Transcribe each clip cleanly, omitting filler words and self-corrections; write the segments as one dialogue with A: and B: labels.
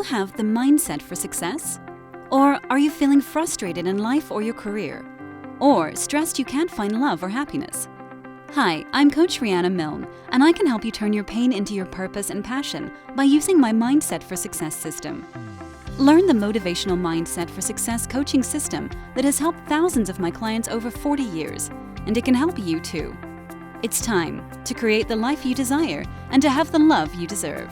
A: have the mindset for success? Or are you feeling frustrated in life or your career? Or stressed you can't find love or happiness? Hi, I'm Coach Riana Milne, and I can help you turn your pain into your purpose and passion by using my Mindset for Success system. Learn the motivational Mindset for Success coaching system that has helped thousands of my clients over 40 years, and it can help you too. It's time to create the life you desire and to have the love you deserve.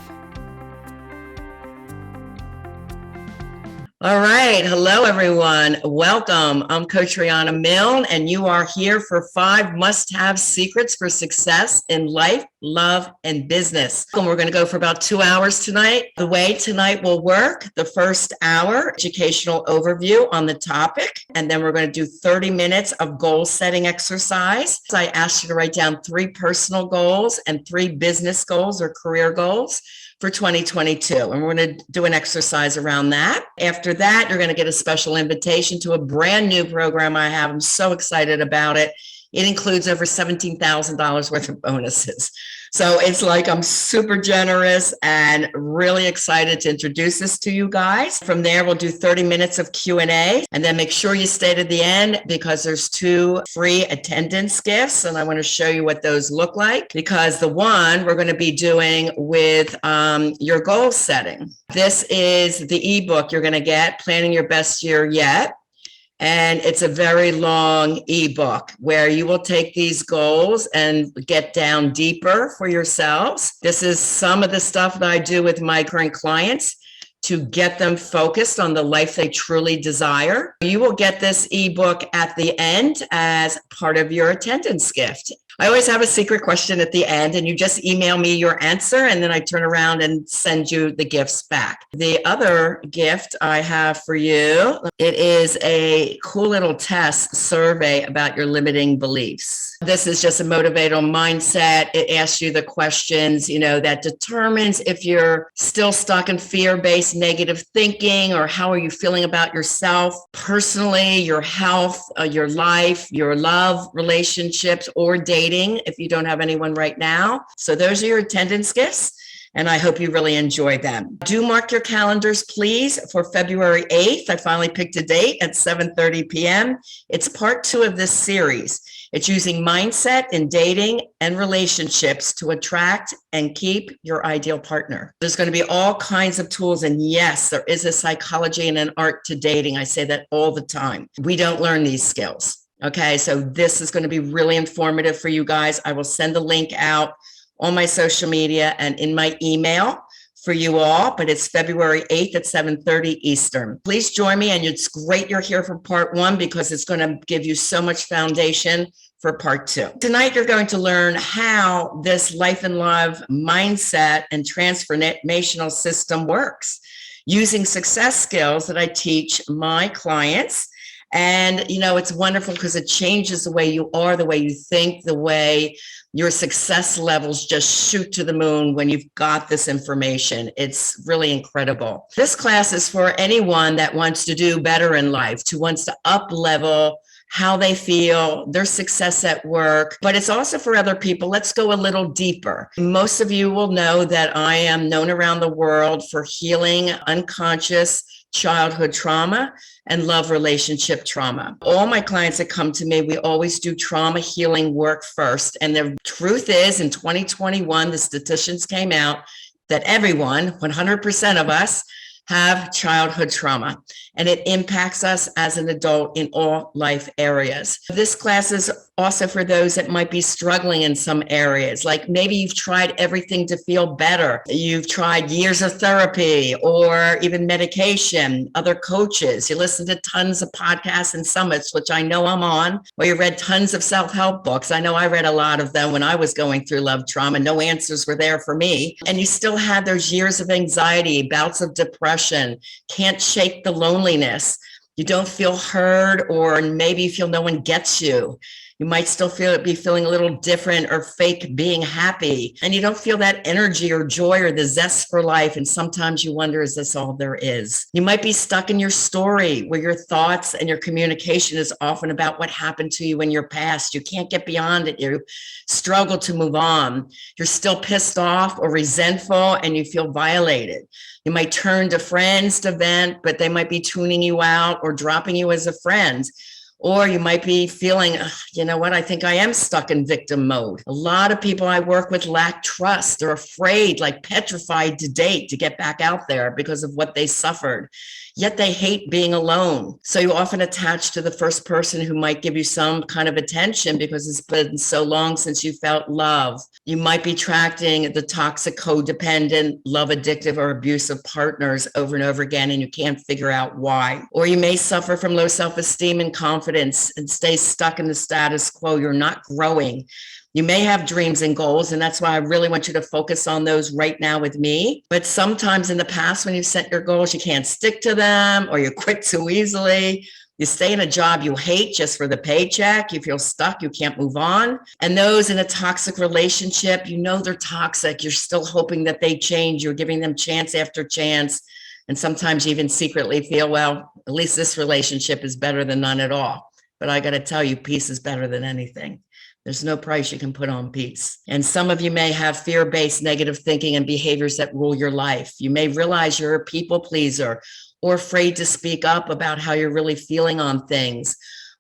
B: All right. Hello, everyone. Welcome. I'm Coach Riana Milne, and you are here for 5 must-have secrets for success in life, love, and business. And we're going to go for about 2 hours tonight. The way tonight will work, the first hour, educational overview on the topic, and then we're going to do 30 minutes of goal-setting exercise. So I asked you to write down 3 personal goals and 3 business goals or career goals for 2022. And we're going to do an exercise around that. After that, you're going to get a special invitation to a brand new program I have. I'm so excited about it. It includes over $17,000 worth of bonuses. So it's like I'm super generous and really excited to introduce this to you guys. From there, we'll do 30 minutes of Q&A, and then make sure you stay to the end because there's 2 free attendance gifts, and I want to show you what those look like, because the one we're going to be doing with your goal setting. This is the ebook you're going to get, Planning Your Best Year Yet. And it's a very long ebook where you will take these goals and get down deeper for yourselves. This is some of the stuff that I do with my current clients to get them focused on the life they truly desire. You will get this ebook at the end as part of your attendance gift. I always have a secret question at the end, and you just email me your answer, and then I turn around and send you the gifts back. The other gift I have for you, it is a cool little test survey about your limiting beliefs. This is just a motivational mindset. It asks you the questions, that determines if you're still stuck in fear-based negative thinking, or how are you feeling about yourself personally, your health, your life, your love, relationships, or dating if you don't have anyone right now. So those are your attendance gifts, and I hope you really enjoy them. Do mark your calendars, please, for February 8th. I finally picked a date at 7:30 p.m. It's part 2 of this series. It's using mindset in dating and relationships to attract and keep your ideal partner. There's going to be all kinds of tools. And yes, there is a psychology and an art to dating. I say that all the time. We don't learn these skills. Okay, so this is going to be really informative for you guys. I will send the link out on my social media and in my email for you all, but it's February 8th at 7:30 Eastern. Please join me, and it's great you're here for part 1 because it's going to give you so much foundation for part 2. Tonight, you're going to learn how this life and love mindset and transformational system works using success skills that I teach my clients. And, it's wonderful because it changes the way you are, the way you think, the way your success levels just shoot to the moon when you've got this information. It's really incredible. This class is for anyone that wants to do better in life, who wants to up level how they feel, their success at work, but it's also for other people. Let's go a little deeper. Most of you will know that I am known around the world for healing unconscious childhood trauma and love relationship trauma. All my clients that come to me, we always do trauma healing work first. And the truth is, in 2021, the statistics came out that everyone, 100% of us, have childhood trauma, and it impacts us as an adult in all life areas. This class is also for those that might be struggling in some areas, like maybe you've tried everything to feel better. You've tried years of therapy or even medication, other coaches. You listen to tons of podcasts and summits, which I know I'm on, or you read tons of self-help books. I know I read a lot of them when I was going through love trauma. No answers were there for me. And you still had those years of anxiety, bouts of depression, can't shake the loneliness. You don't feel heard, or maybe you feel no one gets you. You might still be feeling a little different or fake being happy. And you don't feel that energy or joy or the zest for life. And sometimes you wonder, is this all there is? You might be stuck in your story where your thoughts and your communication is often about what happened to you in your past. You can't get beyond it. You struggle to move on. You're still pissed off or resentful and you feel violated. You might turn to friends to vent, but they might be tuning you out or dropping you as a friend. Or you might be feeling, you know what, I think I am stuck in victim mode. A lot of people I work with lack trust. They're afraid, like petrified to date, to get back out there because of what they suffered. Yet they hate being alone. So you often attach to the first person who might give you some kind of attention because it's been so long since you felt love. You might be attracting the toxic, codependent, love addictive, or abusive partners over and over again, and you can't figure out why. Or you may suffer from low self-esteem and confidence and stay stuck in the status quo. You're not growing. You may have dreams and goals, and that's why I really want you to focus on those right now with me. But sometimes in the past, when you set your goals, you can't stick to them, or you quit too easily. You stay in a job you hate just for the paycheck. You feel stuck. You can't move on. And those in a toxic relationship, you know they're toxic. You're still hoping that they change. You're giving them chance after chance. And sometimes you even secretly feel, well, at least this relationship is better than none at all. But I got to tell you, peace is better than anything. There's no price you can put on peace. And some of you may have fear-based negative thinking and behaviors that rule your life. You may realize you're a people pleaser or afraid to speak up about how you're really feeling on things.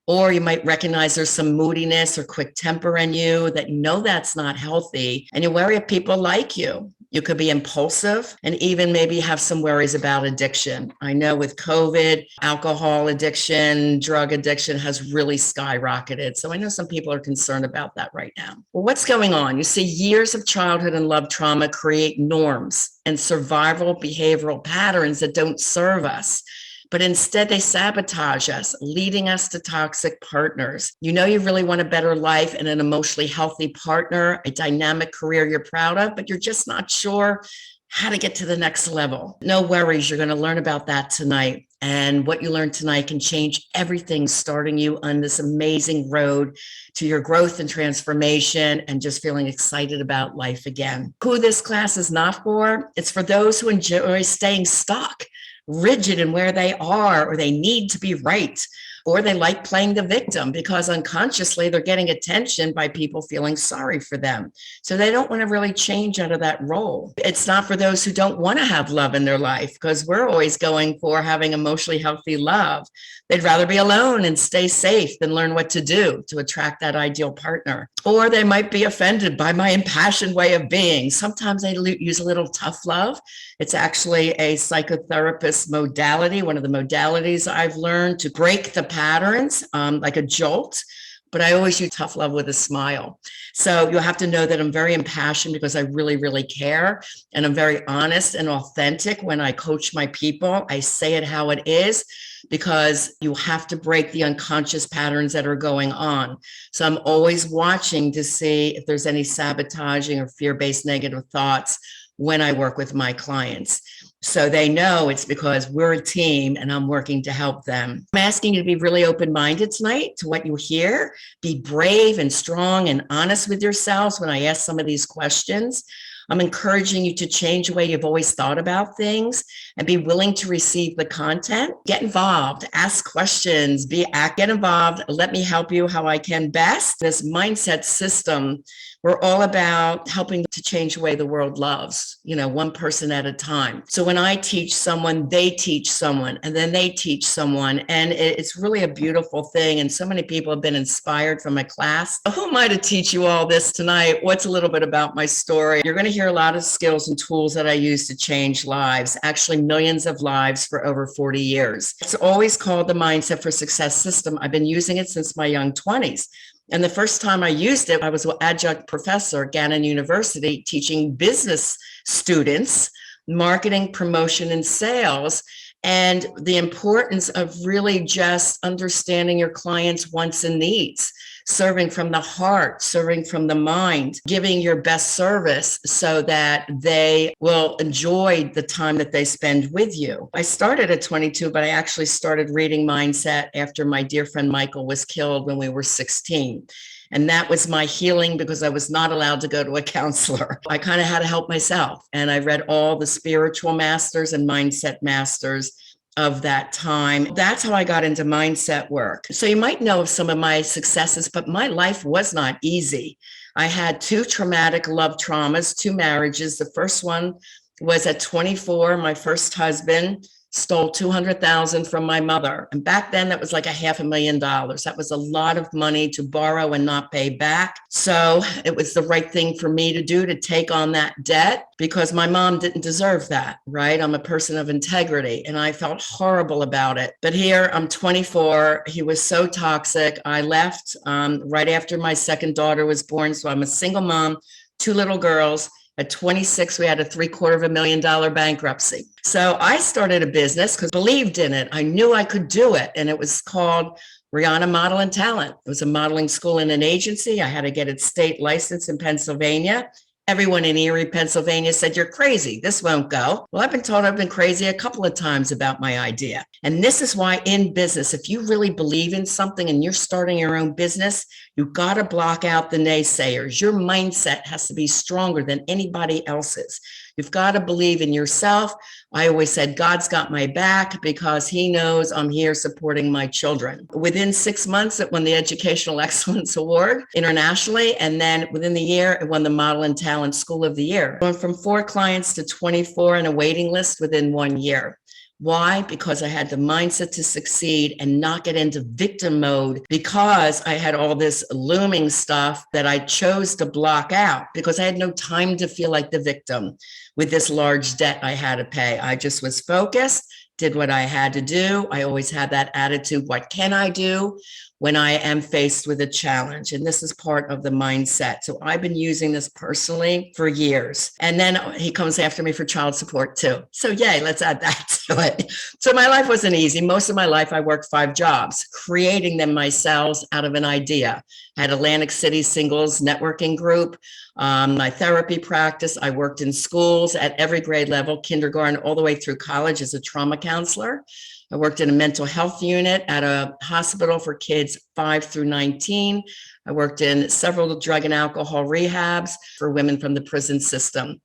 B: Or you might recognize there's some moodiness or quick temper in you that you know that's not healthy. And you worry if people like you. You could be impulsive and even maybe have some worries about addiction. I know with COVID, alcohol addiction, drug addiction has really skyrocketed. So I know some people are concerned about that right now. Well, what's going on? You see, years of childhood and love trauma create norms and survival behavioral patterns that don't serve us. But instead they sabotage us, leading us to toxic partners. You know you really want a better life and an emotionally healthy partner, a dynamic career you're proud of, but you're just not sure how to get to the next level. No worries, you're going to learn about that tonight. And what you learn tonight can change everything, starting you on this amazing road to your growth and transformation and just feeling excited about life again. Who this class is not for, it's for those who enjoy staying stuck, rigid in where they are, or they need to be right, or they like playing the victim because unconsciously they're getting attention by people feeling sorry for them. So they don't want to really change out of that role. It's not for those who don't want to have love in their life, because we're always going for having emotionally healthy love. They'd rather be alone and stay safe than learn what to do to attract that ideal partner. Or they might be offended by my impassioned way of being. Sometimes they use a little tough love. It's actually a psychotherapist modality, one of the modalities I've learned to break the patterns, like a jolt. But I always use tough love with a smile. So you'll have to know that I'm very impassioned because I really, really care. And I'm very honest and authentic when I coach my people. I say it how it is because you have to break the unconscious patterns that are going on. So I'm always watching to see if there's any sabotaging or fear-based negative thoughts when I work with my clients. So they know it's because we're a team and I'm working to help them. I'm asking you to be really open-minded tonight to what you hear. Be brave and strong and honest with yourselves when I ask some of these questions. I'm encouraging you to change the way you've always thought about things and be willing to receive the content. Get involved, ask questions, get involved. Let me help you how I can best. This mindset system, we're all about helping to change the way the world loves, one person at a time. So when I teach someone, they teach someone, and then they teach someone. And it's really a beautiful thing. And so many people have been inspired from my class. Who am I to teach you all this tonight? What's a little bit about my story? You're going to hear a lot of skills and tools that I use to change lives, actually millions of lives for over 40 years. It's always called the Mindset for Success system. I've been using it since my young 20s. And the first time I used it, I was an adjunct professor at Gannon University teaching business students marketing, promotion, and sales, and the importance of really just understanding your clients' wants and needs. serving from the heart, serving from the mind, giving your best service so that they will enjoy the time that they spend with you. I started at 22, but I actually started reading mindset after my dear friend Michael was killed when we were 16. And that was my healing because I was not allowed to go to a counselor. I kind of had to help myself. And I read all the spiritual masters and mindset masters of that time. That's how I got into mindset work. So you might know of some of my successes, but my life was not easy. I had 2 traumatic love traumas, 2 marriages. The first one was at 24. My first husband stole $200,000 from my mother. And back then that was like $500,000. That was a lot of money to borrow and not pay back. So it was the right thing for me to do, to take on that debt, because my mom didn't deserve that, right? I'm a person of integrity and I felt horrible about it. But here I'm 24. He was so toxic. I left right after my second daughter was born. So I'm a single mom, 2 little girls. At 26, we had a $750,000 bankruptcy. So I started a business because I believed in it. I knew I could do it. And it was called Riana Model and Talent. It was a modeling school and an agency. I had to get its state license in Pennsylvania. Everyone in Erie, Pennsylvania said, "You're crazy. This won't go." Well, I've been told I've been crazy a couple of times about my idea. And this is why in business, if you really believe in something and you're starting your own business, you've got to block out the naysayers. Your mindset has to be stronger than anybody else's. You've got to believe in yourself. I always said, God's got my back because he knows I'm here supporting my children. Within 6 months, it won the Educational Excellence Award internationally. And then within the year, it won the Model and Talent School of the Year. Going from 4 clients to 24 on a waiting list within 1 year. Why? Because I had the mindset to succeed and not get into victim mode, because I had all this looming stuff that I chose to block out because I had no time to feel like the victim with this large debt I had to pay. I just was focused, did what I had to do. I always had that attitude, what can I do when I am faced with a challenge? And this is part of the mindset. So I've been using this personally for years. And then he comes after me for child support too. So yay, let's add that to it. So my life wasn't easy. Most of my life, I worked 5 jobs, creating them myself out of an idea. I had Atlantic City Singles Networking Group, my therapy practice. I worked in schools at every grade level, kindergarten all the way through college as a trauma counselor. I worked in a mental health unit at a hospital for kids 5 through 19. I worked in several drug and alcohol rehabs for women from the prison system.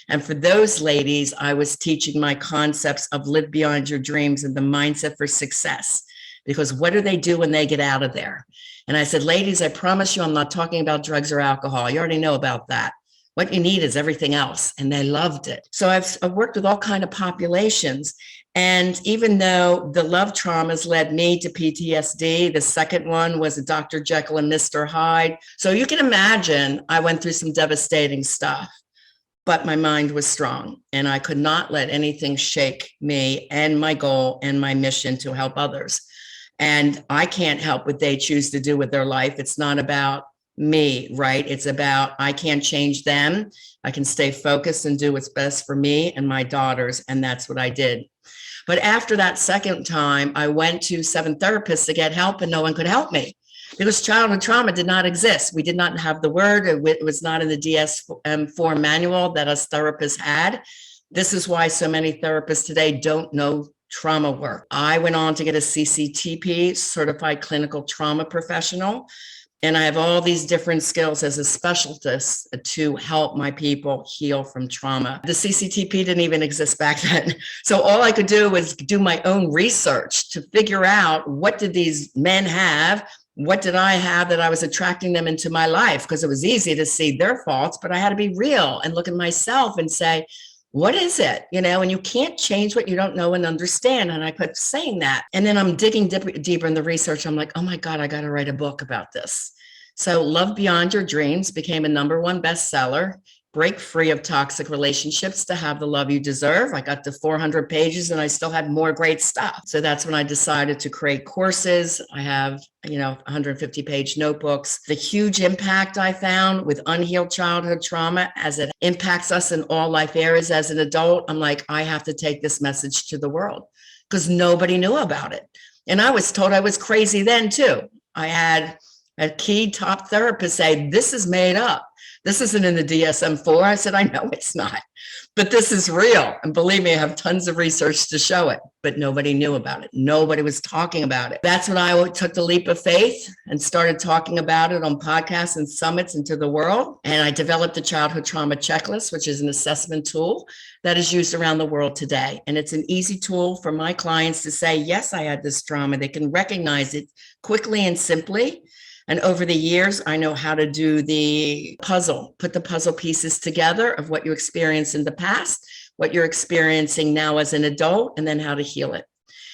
B: And for those ladies, I was teaching my concepts of live beyond your dreams and the mindset for success. Because what do they do when they get out of there? And I said, ladies, I promise you, I'm not talking about drugs or alcohol. You already know about that. What you need is everything else. And they loved it. So I've worked with all kinds of populations. And even though the love traumas led me to PTSD, the second one was a Dr. Jekyll and Mr. Hyde. So you can imagine I went through some devastating stuff, but my mind was strong and I could not let anything shake me and my goal and my mission to help others. And I can't help what they choose to do with their life. It's not about me, right? It's about, I can't change them. I can stay focused and do what's best for me and my daughters. And that's what I did. But after that second time, I went to 7 therapists to get help and no one could help me because childhood trauma did not exist. We did not have the word. It was not in the DSM-IV manual that us therapists had. This is why so many therapists today don't know trauma work. I went on to get a CCTP, certified clinical trauma professional. And I have all these different skills as a specialist to help my people heal from trauma. The CCTP didn't even exist back then. So all I could do was do my own research to figure out what did these men have? What did I have that I was attracting them into my life? Because it was easy to see their faults, but I had to be real and look at myself and say, what is it? You know, and you can't change what you don't know and understand. And I kept saying that. And then I'm digging deeper in the research. I'm like, oh my God, I got to write a book about this. So Love Beyond Your Dreams became a #1 bestseller. Break free of toxic relationships to have the love you deserve. I got to 400 pages and I still had more great stuff. So that's when I decided to create courses. I have, 150-page notebooks. The huge impact I found with unhealed childhood trauma as it impacts us in all life areas as an adult. I'm like, I have to take this message to the world because nobody knew about it. And I was told I was crazy then too. I had A key top therapist say, this is made up. This isn't in the DSM-IV. I said, I know it's not, but this is real. And believe me, I have tons of research to show it, but nobody knew about it. Nobody was talking about it. That's when I took the leap of faith and started talking about it on podcasts and summits into the world. And I developed the childhood trauma checklist, which is an assessment tool that is used around the world today. And it's an easy tool for my clients to say, yes, I had this trauma. They can recognize it quickly and simply. And over the years, I know how to do the puzzle, put the puzzle pieces together of what you experienced in the past, what you're experiencing now as an adult, and then how to heal it.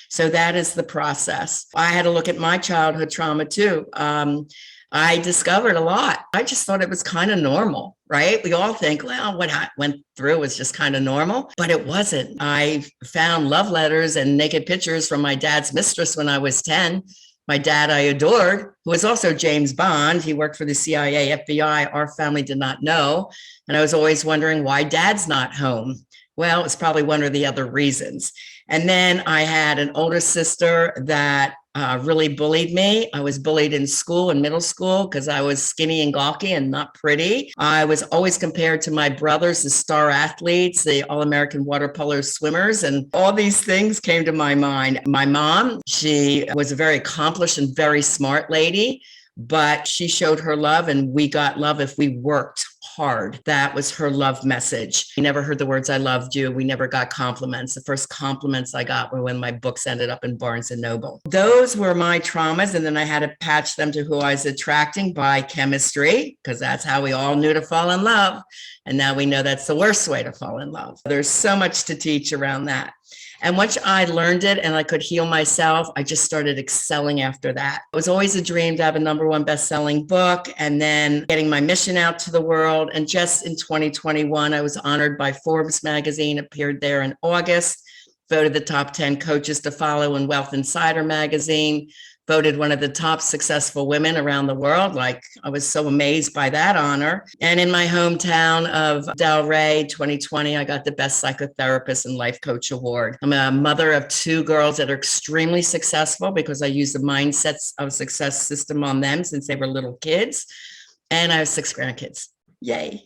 B: So that is the process. I had to look at my childhood trauma too. I discovered a lot. I just thought it was kind of normal, right? We all think, well, what I went through was just kind of normal, but it wasn't. I found love letters and naked pictures from my dad's mistress when I was 10. My dad, I adored, who was also James Bond. He worked for the CIA, FBI. Our family did not know. And I was always wondering why dad's not home. Well, it's probably one or the other reasons. And then I had an older sister that really bullied me. I was bullied in school and middle school because I was skinny and gawky and not pretty. I was always compared to my brothers, the star athletes, the All-American water polo swimmers, and all these things came to my mind. My mom, she was a very accomplished and very smart lady, but she showed her love, and we got love if we worked hard. That was her love message. We never heard the words, I loved you. We never got compliments. The first compliments I got were when my books ended up in Barnes and Noble. Those were my traumas. And then I had to patch them to who I was attracting by chemistry, because that's how we all knew to fall in love. And now we know that's the worst way to fall in love. There's so much to teach around that. And once I learned it and I could heal myself, I just started excelling after that. It was always a dream to have a #1 best-selling book and then getting my mission out to the world. And just in 2021, I was honored by Forbes magazine, appeared there in August, voted the top 10 coaches to follow in Wealth Insider magazine, voted one of the top successful women around the world. Like, I was so amazed by that honor. And in my hometown of Delray, 2020, I got the Best Psychotherapist and Life Coach Award. I'm a mother of 2 girls that are extremely successful because I use the Mindsets of Success system on them since they were little kids. And I have 6 grandkids. Yay.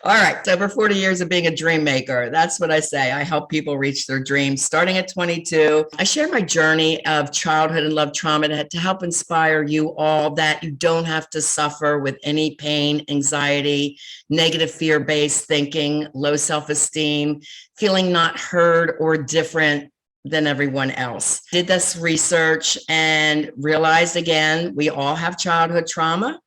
B: All right. So over 40 years of being a dream maker. That's what I say. I help people reach their dreams. Starting at 22, I share my journey of childhood and love trauma to help inspire you all that you don't have to suffer with any pain, anxiety, negative fear-based thinking, low self-esteem, feeling not heard or different than everyone else. Did this research and realized again, we all have childhood trauma.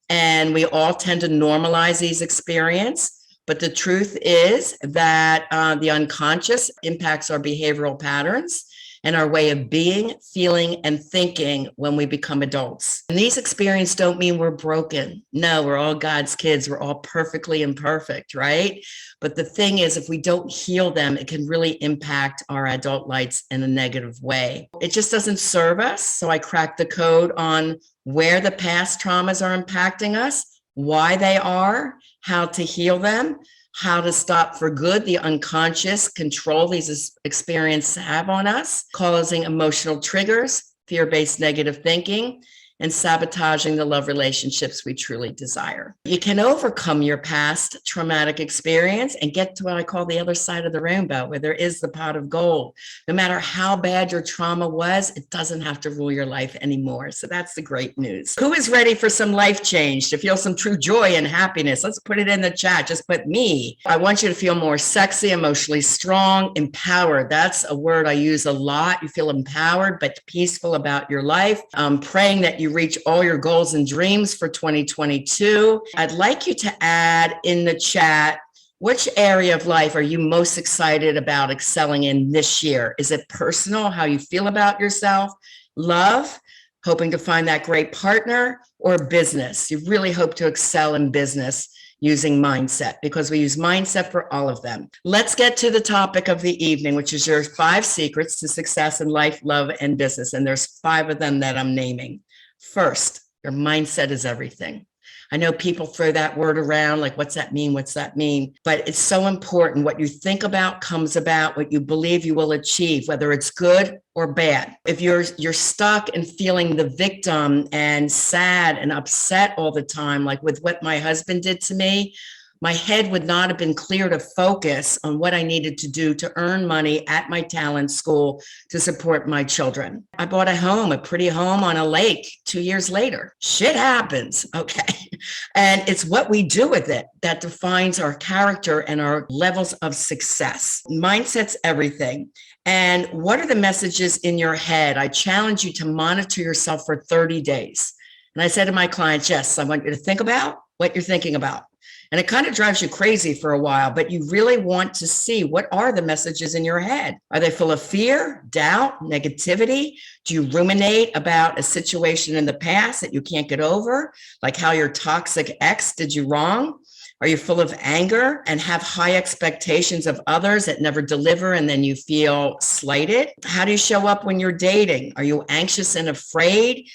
B: And we all tend to normalize these experiences. But the truth is that the unconscious impacts our behavioral patterns and our way of being, feeling, and thinking when we become adults. And these experiences don't mean we're broken. No, we're all God's kids. We're all perfectly imperfect, right? But the thing is, if we don't heal them, it can really impact our adult lives in a negative way. It just doesn't serve us. So I cracked the code on where the past traumas are impacting us, why they are, how to heal them, how to stop for good the unconscious control these experiences have on us, causing emotional triggers, fear-based negative thinking, and sabotaging the love relationships we truly desire. You can overcome your past traumatic experience and get to what I call the other side of the rainbow, where there is the pot of gold. No matter how bad your trauma was, it doesn't have to rule your life anymore. So that's the great news. Who is ready for some life change, to feel some true joy and happiness? Let's put it in the chat. Just put me. I want you to feel more sexy, emotionally strong, empowered. That's a word I use a lot. You feel empowered, but peaceful about your life. I'm praying that you reach all your goals and dreams for 2022. I'd like you to add in the chat, which area of life are you most excited about excelling in this year? Is it personal, how you feel about yourself, love, hoping to find that great partner, or business? You really hope to excel in business using mindset, because we use mindset for all of them. Let's get to the topic of the evening, which is your 5 secrets to success in life, love, and business. And there's 5 of them that I'm naming. First, your mindset is everything. I know people throw that word around like, what's that mean? What's that mean? But it's so important. What you think about comes about. What you believe you will achieve, whether it's good or bad. If you're stuck and feeling the victim and sad and upset all the time, like with what my husband did to me, my head would not have been clear to focus on what I needed to do to earn money at my talent school to support my children. I bought a home, a pretty home on a lake 2 years later. Shit happens, okay? And it's what we do with it that defines our character and our levels of success. Mindset's everything. And what are the messages in your head? I challenge you to monitor yourself for 30 days. And I said to my clients, yes, I want you to think about what you're thinking about. And it kind of drives you crazy for a while, but you really want to see what are the messages in your head. Are they full of fear, doubt, negativity? Do you ruminate about a situation in the past that you can't get over, like how your toxic ex did you wrong? Are you full of anger and have high expectations of others that never deliver and then you feel slighted? How do you show up when you're dating? Are you anxious and afraid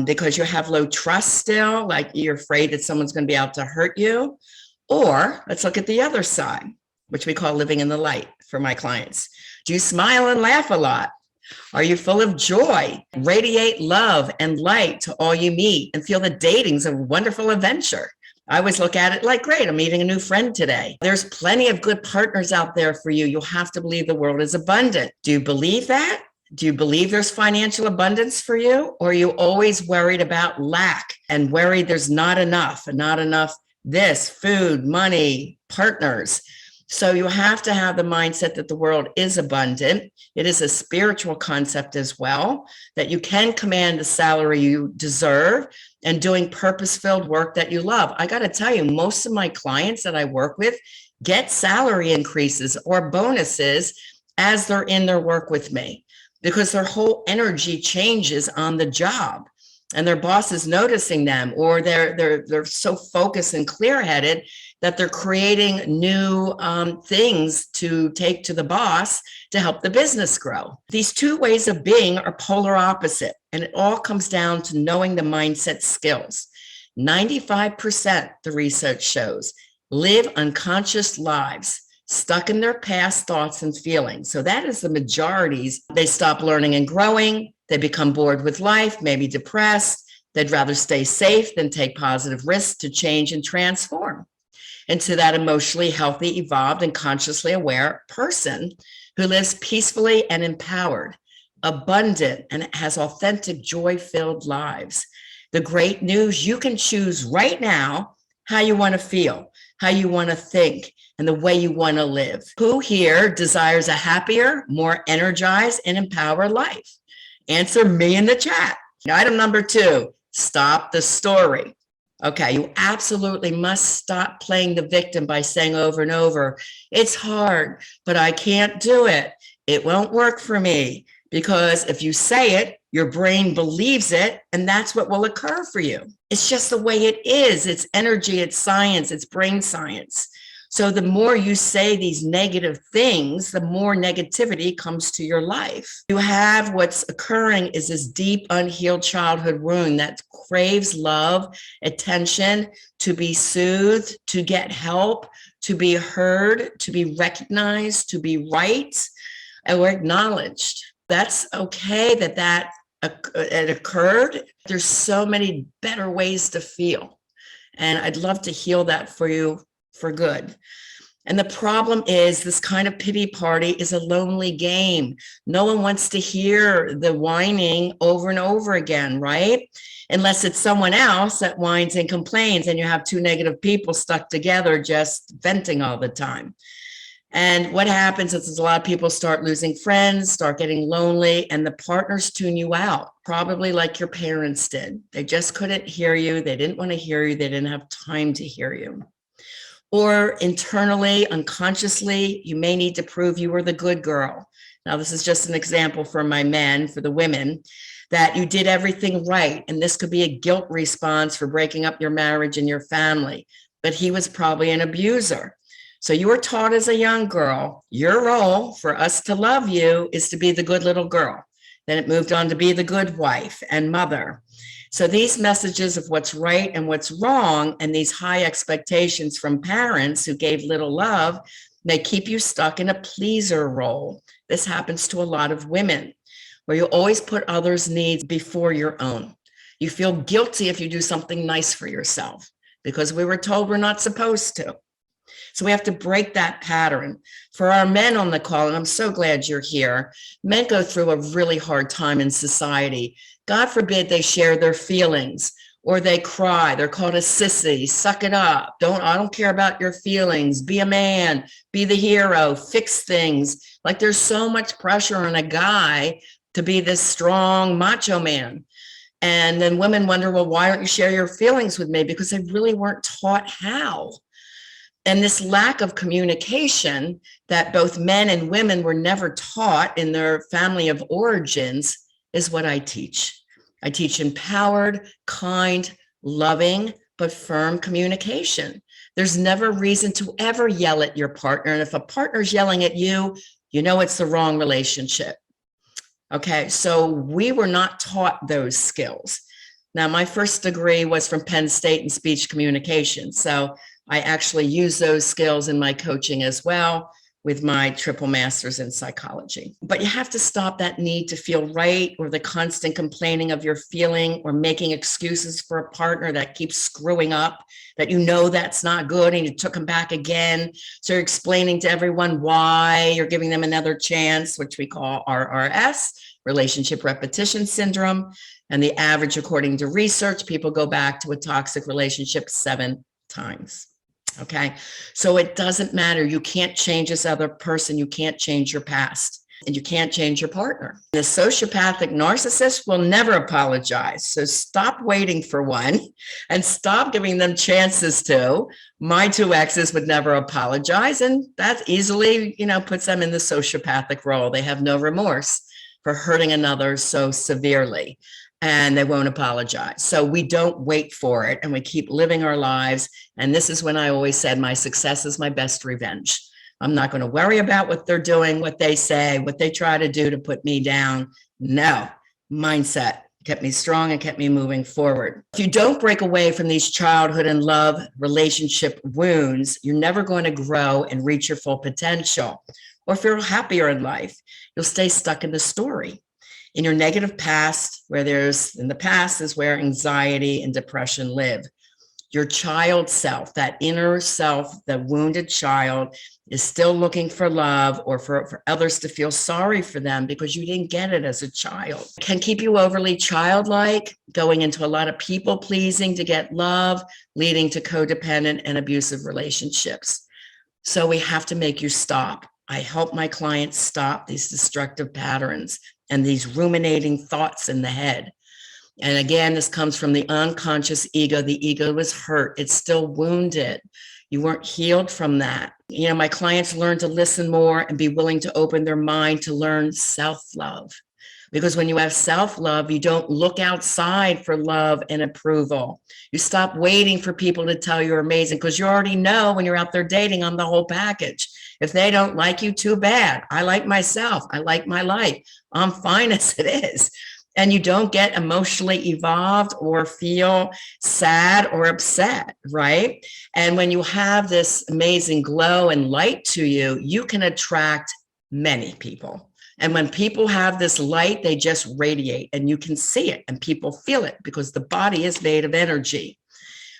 B: because you have low trust still, like you're afraid that someone's going to be out to hurt you? Or let's look at the other side, which we call living in the light for my clients. Do you smile and laugh a lot? Are you full of joy? Radiate love and light to all you meet and feel that dating's a wonderful adventure. I always look at it like, great, I'm meeting a new friend today. There's plenty of good partners out there for you. You'll have to believe the world is abundant. Do you believe that? Do you believe there's financial abundance for you? Or are you always worried about lack and worried there's not enough this, food, money, partners? So you have to have the mindset that the world is abundant. It is a spiritual concept as well, that you can command the salary you deserve and doing purpose-filled work that you love. I got to tell you, most of my clients that I work with get salary increases or bonuses as they're in their work with me because their whole energy changes on the job. And their boss is noticing them, or they're so focused and clear-headed that they're creating new things to take to the boss to help the business grow. These two ways of being are polar opposite, and it all comes down to knowing the mindset skills. 95%, the research shows, live unconscious lives, stuck in their past thoughts and feelings. So that is the majorities. They stop learning and growing. They become bored with life, maybe depressed. They'd rather stay safe than take positive risks to change and transform into that emotionally healthy, evolved, and consciously aware person who lives peacefully and empowered, abundant, and has authentic, joy-filled lives. The great news, you can choose right now how you want to feel, how you want to think, and the way you want to live. Who here desires a happier, more energized, and empowered life? Answer me in the chat. Item number 2, stop the story. Okay, you absolutely must stop playing the victim by saying over and over, it's hard, but I can't do it. It won't work for me. Because if you say it, your brain believes it, and that's what will occur for you. It's just the way it is. It's energy, it's science, it's brain science. So the more you say these negative things, the more negativity comes to your life. You have what's occurring is this deep, unhealed childhood wound that craves love, attention, to be soothed, to get help, to be heard, to be recognized, to be right, or acknowledged. That's okay that it occurred. There's so many better ways to feel. And I'd love to heal that for you for good. And the problem is this kind of pity party is a lonely game. No one wants to hear the whining over and over again, right? Unless it's someone else that whines and complains and you have two negative people stuck together just venting all the time. And what happens is a lot of people start losing friends, start getting lonely, and the partners tune you out, probably like your parents did. They just couldn't hear you. They didn't want to hear you. They didn't have time to hear you. Or internally, unconsciously, you may need to prove you were the good girl. Now, this is just an example for my men, for the women, that you did everything right. And this could be a guilt response for breaking up your marriage and your family. But he was probably an abuser. So you were taught as a young girl, your role for us to love you is to be the good little girl. Then it moved on to be the good wife and mother. So these messages of what's right and what's wrong, and these high expectations from parents who gave little love, may keep you stuck in a pleaser role. This happens to a lot of women, where you always put others' needs before your own. You feel guilty if you do something nice for yourself because we were told we're not supposed to. So we have to break that pattern. For our men on the call, and I'm so glad you're here, men go through a really hard time in society. God forbid they share their feelings or they cry. They're called a sissy. Suck it up. I don't care about your feelings. Be a man, be the hero, fix things. Like there's so much pressure on a guy to be this strong macho man. And then women wonder, well, why don't you share your feelings with me? Because they really weren't taught how. And this lack of communication that both men and women were never taught in their family of origins is what I teach. I teach empowered, kind, loving, but firm communication. There's never reason to ever yell at your partner. And if a partner's yelling at you, you know it's the wrong relationship. Okay, so we were not taught those skills. Now, my first degree was from Penn State in speech communication. So I actually use those skills in my coaching as well with my triple master's in psychology. But you have to stop that need to feel right or the constant complaining of your feeling or making excuses for a partner that keeps screwing up, that you know that's not good and you took them back again. So you're explaining to everyone why, you're giving them another chance, which we call RRS, relationship repetition syndrome. And the average, according to research, people go back to a toxic relationship 7 times. Okay, so it doesn't matter. You can't change this other person. You can't change your past, and you can't change your partner. The sociopathic narcissist will never apologize. So stop waiting for one and stop giving them chances to. My 2 exes would never apologize, and that easily, puts them in the sociopathic role. They have no remorse for hurting another so severely, and they won't apologize. So we don't wait for it, and we keep living our lives. And this is when I always said, my success is my best revenge. I'm not going to worry about what they're doing, what they say, what they try to do to put me down. No, mindset kept me strong and kept me moving forward. If you don't break away from these childhood and love relationship wounds, you're never going to grow and reach your full potential or feel happier in life. You'll stay stuck in the story. In your negative past, in the past is where anxiety and depression live. Your child self, that inner self, the wounded child, is still looking for love or for others to feel sorry for them because you didn't get it as a child. It can keep you overly childlike, going into a lot of people pleasing to get love, leading to codependent and abusive relationships. So we have to make you stop. I help my clients stop these destructive patterns and these ruminating thoughts in the head. And again, this comes from the unconscious ego. The ego was hurt. It's still wounded. You weren't healed from that. My clients learn to listen more and be willing to open their mind to learn self-love. Because when you have self-love, you don't look outside for love and approval. You stop waiting for people to tell you're amazing because you already know when you're out there dating, I'm the whole package. If they don't like you, too bad. I like myself. I like my life. I'm fine as it is. And you don't get emotionally evolved or feel sad or upset, right? And when you have this amazing glow and light to you, you can attract many people. And when people have this light, they just radiate and you can see it and people feel it because the body is made of energy.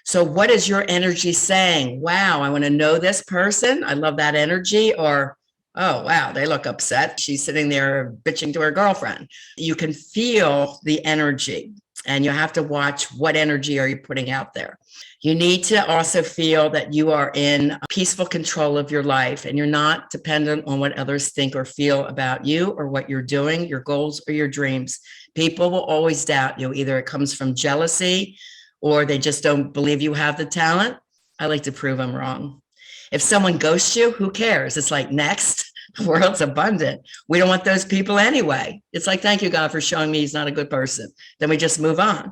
B: So what is your energy saying? Wow, I want to know this person. I love that energy. Or, oh, wow, they look upset. She's sitting there bitching to her girlfriend. You can feel the energy and you have to watch what energy are you putting out there. You need to also feel that you are in peaceful control of your life and you're not dependent on what others think or feel about you or what you're doing, your goals or your dreams. People will always doubt you. Either it comes from jealousy or they just don't believe you have the talent. I like to prove I'm wrong. If someone ghosts you, who cares? It's like, next, the world's abundant. We don't want those people anyway. It's like, thank you, God, for showing me he's not a good person. Then we just move on.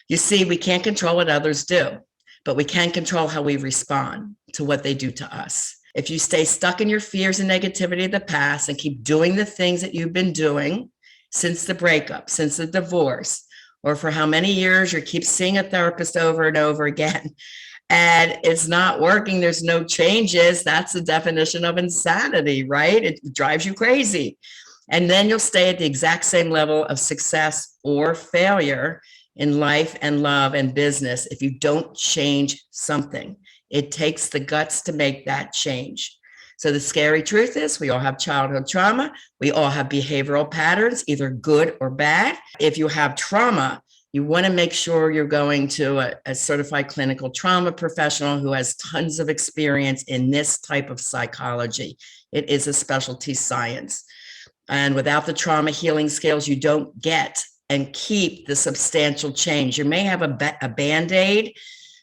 B: You see, we can't control what others do, but we can control how we respond to what they do to us. If you stay stuck in your fears and negativity of the past and keep doing the things that you've been doing since the breakup, since the divorce, or for how many years you keep seeing a therapist over and over again, and it's not working, there's no changes, that's the definition of insanity, right? It drives you crazy. And then you'll stay at the exact same level of success or failure in life and love and business if you don't change something. It takes the guts to make that change. So the scary truth is we all have childhood trauma. We all have behavioral patterns, either good or bad. If you have trauma, you want to make sure you're going to a certified clinical trauma professional who has tons of experience in this type of psychology. It is a specialty science. And without the trauma healing skills, you don't get and keep the substantial change. You may have a Band-Aid,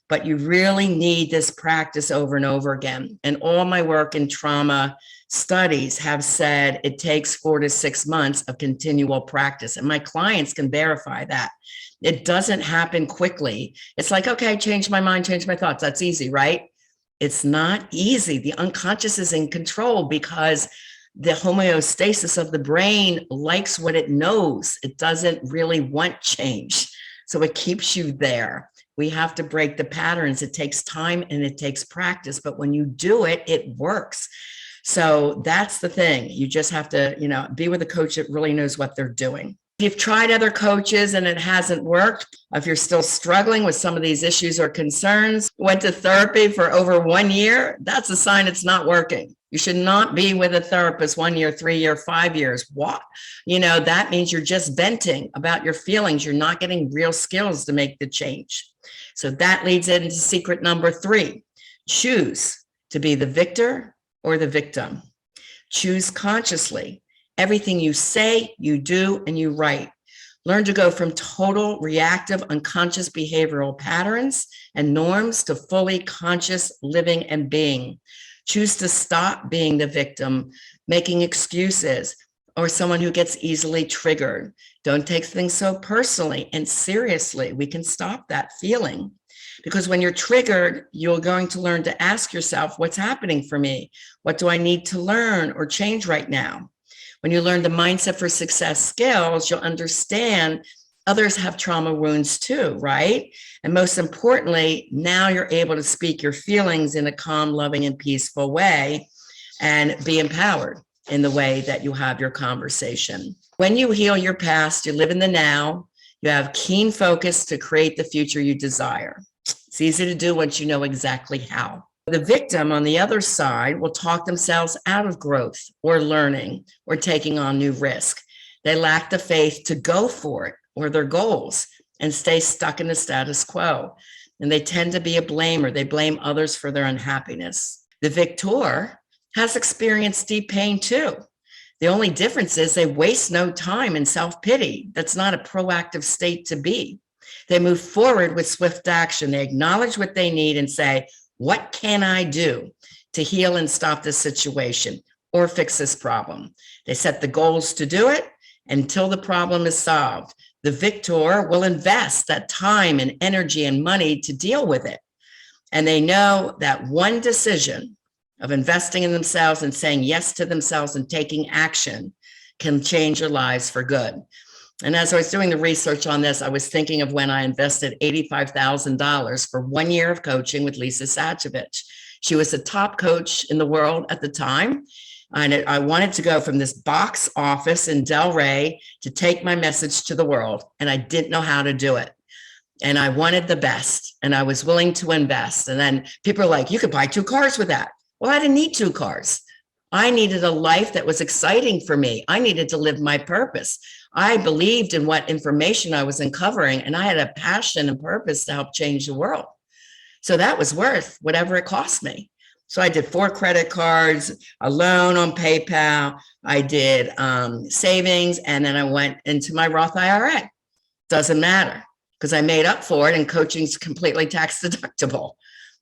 B: but you really need this practice over and over again. And all my work in trauma studies have said it takes 4 to 6 months of continual practice. And my clients can verify that. It doesn't happen quickly. It's like, okay, change my mind, change my thoughts. That's easy, right? It's not easy. The unconscious is in control because the homeostasis of the brain likes what it knows. It doesn't really want change. So it keeps you there. We have to break the patterns. It takes time and it takes practice, but when you do it, it works. So that's the thing. You just have to, be with a coach that really knows what they're doing. If you've tried other coaches and it hasn't worked, if you're still struggling with some of these issues or concerns, went to therapy for over 1 year, that's a sign it's not working. You should not be with a therapist 1 year, 3 year, 5 years. What? That means you're just venting about your feelings. You're not getting real skills to make the change. So that leads into secret number 3. Choose to be the victor or the victim. Choose consciously. Everything you say, you do, and you write. Learn to go from total reactive, unconscious behavioral patterns and norms to fully conscious living and being. Choose to stop being the victim, making excuses, or someone who gets easily triggered. Don't take things so personally and seriously. We can stop that feeling. Because when you're triggered, you're going to learn to ask yourself, what's happening for me? What do I need to learn or change right now? When you learn the mindset for success skills, you'll understand others have trauma wounds too, right? And most importantly, now you're able to speak your feelings in a calm, loving, and peaceful way and be empowered in the way that you have your conversation. When you heal your past, you live in the now, you have keen focus to create the future you desire. It's easy to do once you know exactly how. The victim on the other side will talk themselves out of growth or learning or taking on new risk. They lack the faith to go for it or their goals and stay stuck in the status quo. And they tend to be a blamer. They blame others for their unhappiness. The victor has experienced deep pain too. The only difference is they waste no time in self-pity. That's not a proactive state to be. They move forward with swift action. They acknowledge what they need and say, what can I do to heal and stop this situation or fix this problem? They set the goals to do it until the problem is solved. The victor will invest that time and energy and money to deal with it. And they know that one decision of investing in themselves and saying yes to themselves and taking action can change their lives for good. And as I was doing the research on this, I was thinking of when I invested $85,000 for 1 year of coaching with Lisa Sachovich. She was the top coach in the world at the time. And I wanted to go from this box office in Delray to take my message to the world. And I didn't know how to do it. And I wanted the best. And I was willing to invest. And then people are like, you could buy 2 cars with that. Well, I didn't need 2 cars. I needed a life that was exciting for me. I needed to live my purpose. I believed in what information I was uncovering, and I had a passion and purpose to help change the world. So that was worth whatever it cost me. So I did 4 credit cards, a loan on PayPal. I did savings, and then I went into my Roth IRA. Doesn't matter because I made up for it, and coaching's completely tax deductible.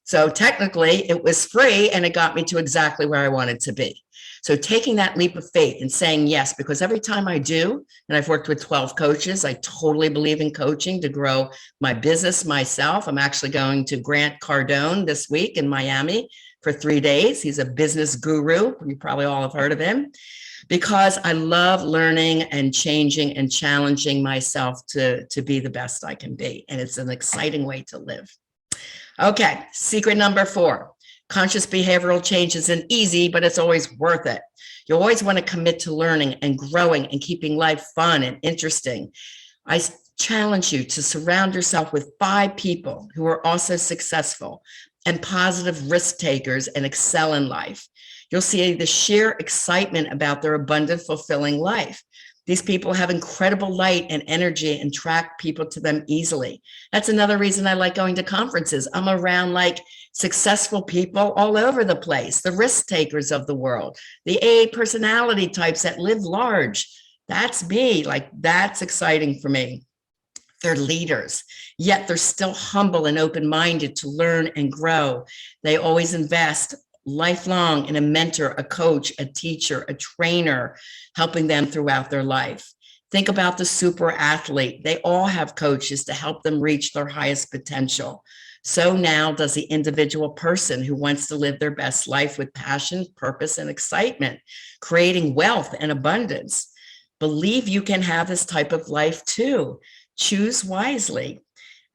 B: So technically it was free and it got me to exactly where I wanted to be. So taking that leap of faith and saying yes, because every time I do, and I've worked with 12 coaches, I totally believe in coaching to grow my business myself. I'm actually going to Grant Cardone this week in Miami for 3 days. He's a business guru. You probably all have heard of him, because I love learning and changing and challenging myself to be the best I can be. And it's an exciting way to live. Okay, secret number 4. Conscious behavioral change isn't easy, but it's always worth it. You always want to commit to learning and growing and keeping life fun and interesting. I challenge you to surround yourself with 5 people who are also successful and positive risk takers and excel in life. You'll see the sheer excitement about their abundant, fulfilling life. These people have incredible light and energy and attract people to them easily. That's another reason I like going to conferences. I'm around like successful people all over the place, the risk takers of the world, the A personality types that live large. That's me. Like, that's exciting for me. They're leaders, yet they're still humble and open-minded to learn and grow. They always invest lifelong in a mentor, a coach, a teacher, a trainer, helping them throughout their life. Think about the super athlete. They all have coaches to help them reach their highest potential. So now does the individual person who wants to live their best life with passion, purpose, and excitement, creating wealth and abundance. Believe you can have this type of life too. Choose wisely.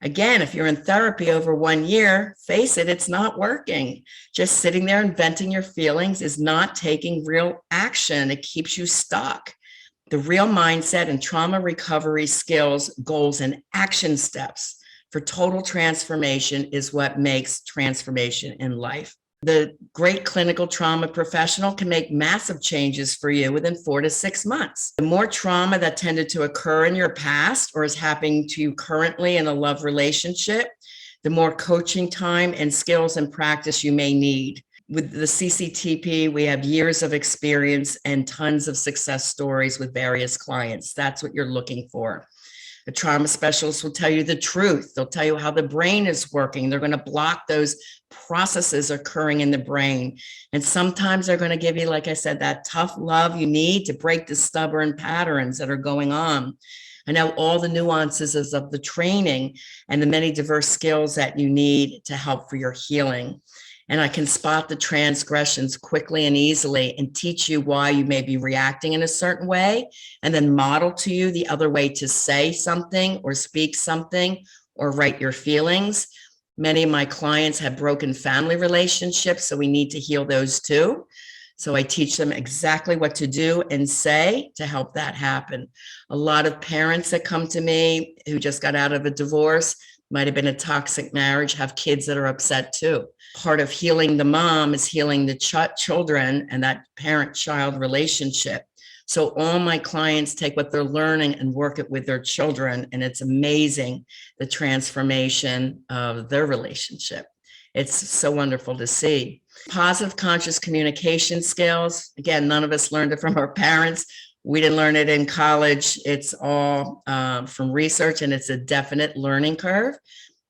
B: Again, if you're in therapy over 1 year, face it, it's not working. Just sitting there and venting your feelings is not taking real action. It keeps you stuck. The real mindset and trauma recovery skills, goals, and action steps for total transformation is what makes transformation in life. The great clinical trauma professional can make massive changes for you within 4 to 6 months. The more trauma that tended to occur in your past or is happening to you currently in a love relationship, the more coaching time and skills and practice you may need. With the CCTP, we have years of experience and tons of success stories with various clients. That's what you're looking for. The trauma specialist will tell you the truth. They'll tell you how the brain is working. They're going to block those processes occurring in the brain. And sometimes they're going to give you, like I said, that tough love you need to break the stubborn patterns that are going on. I know all the nuances of the training and the many diverse skills that you need to help for your healing. And I can spot the transgressions quickly and easily and teach you why you may be reacting in a certain way, and then model to you the other way to say something or speak something or write your feelings. Many of my clients have broken family relationships, so we need to heal those too. So I teach them exactly what to do and say to help that happen. A lot of parents that come to me who just got out of a divorce, might have been a toxic marriage, have kids that are upset too. Part of healing the mom is healing the children and that parent-child relationship. So all my clients take what they're learning and work it with their children, and it's amazing, the transformation of their relationship. It's so wonderful to see. Positive conscious communication skills. Again, none of us learned it from our parents. We didn't learn it in college. It's all from research, and it's a definite learning curve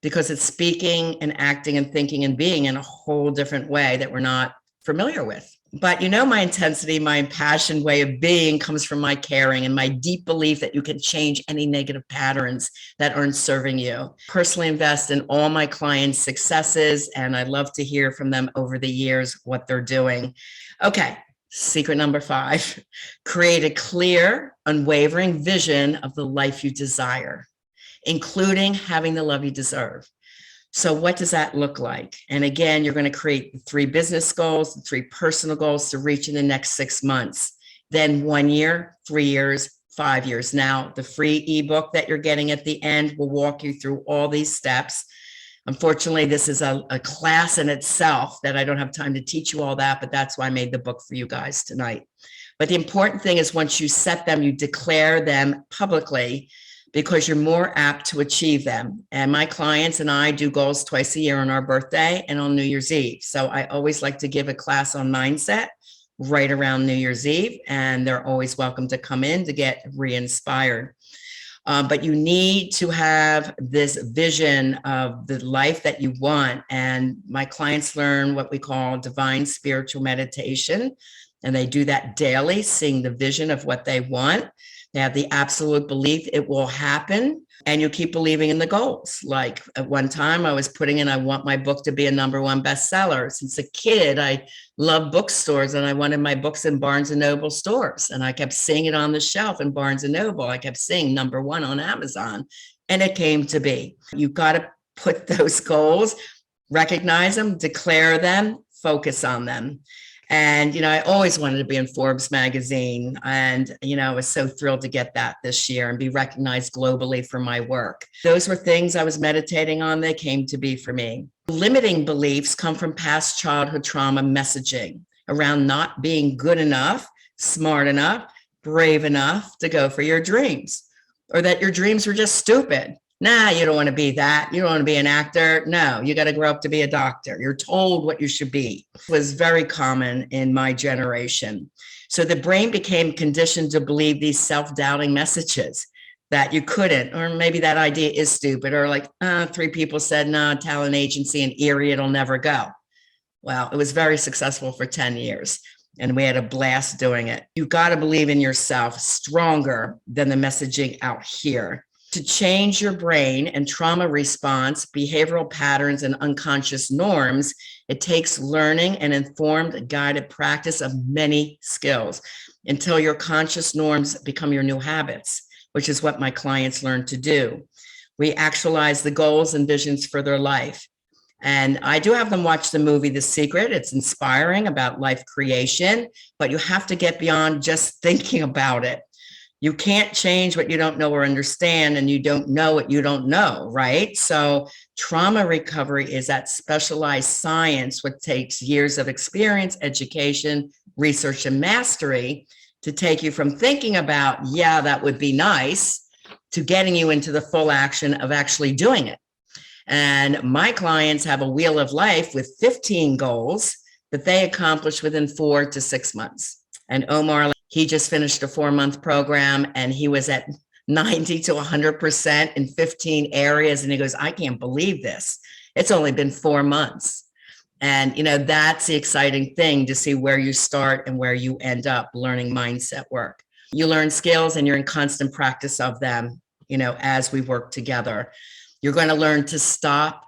B: because it's speaking and acting and thinking and being in a whole different way that we're not familiar with. But you know, my intensity, my impassioned way of being comes from my caring and my deep belief that you can change any negative patterns that aren't serving you. Personally invest in all my clients' successes, and I love to hear from them over the years what they're doing. Okay. Secret number 5, create a clear, unwavering vision of the life you desire, including having the love you deserve. So what does that look like? And again, you're going to create the 3 business goals, the 3 personal goals to reach in the next 6 months, then 1 year, 3 years, 5 years. Now, the free ebook that you're getting at the end will walk you through all these steps. Unfortunately, this is a class in itself that I don't have time to teach you all that, but that's why I made the book for you guys tonight. But the important thing is once you set them, you declare them publicly because you're more apt to achieve them. And my clients and I do goals twice a year on our birthday and on New Year's Eve. So I always like to give a class on mindset right around New Year's Eve, and they're always welcome to come in to get re-inspired. But you need to have this vision of the life that you want. And my clients learn what we call divine spiritual meditation. And they do that daily, seeing the vision of what they want. They have the absolute belief it will happen And you keep believing in the goals. Like at one time I was putting in, I want my book to be a #1 bestseller. Since a kid, I love bookstores and I wanted my books in Barnes and Noble stores. And I kept seeing it on the shelf in Barnes and Noble. I kept seeing #1 on Amazon, and it came to be. You got to put those goals, recognize them, declare them, focus on them. And, I always wanted to be in Forbes magazine. And, I was so thrilled to get that this year and be recognized globally for my work. Those were things I was meditating on. They came to be for me. Limiting beliefs come from past childhood trauma messaging around not being good enough, smart enough, brave enough to go for your dreams, or that your dreams were just stupid. Nah, you don't want to be that. You don't want to be an actor. No, you got to grow up to be a doctor. You're told what you should be. It was very common in my generation. So the brain became conditioned to believe these self-doubting messages that you couldn't, or maybe that idea is stupid, or like 3 people said, no, talent agency in Erie, it'll never go. Well, it was very successful for 10 years. And we had a blast doing it. You got to believe in yourself stronger than the messaging out here. To change your brain and trauma response, behavioral patterns, and unconscious norms, it takes learning and informed, guided practice of many skills until your conscious norms become your new habits, which is what my clients learn to do. We actualize the goals and visions for their life. And I do have them watch the movie The Secret. It's inspiring about life creation, but you have to get beyond just thinking about it. You can't change what you don't know or understand, and you don't know what you don't know, right? So trauma recovery is that specialized science, which takes years of experience, education, research, and mastery to take you from thinking about, yeah, that would be nice, to getting you into the full action of actually doing it. And my clients have a wheel of life with 15 goals that they accomplish within 4 to 6 months. And Omar, he just finished a 4-month program and he was at 90 to 100% in 15 areas. And he goes, I can't believe this. It's only been 4 months. And, that's the exciting thing, to see where you start and where you end up learning mindset work. You learn skills and you're in constant practice of them, as we work together. You're going to learn to stop,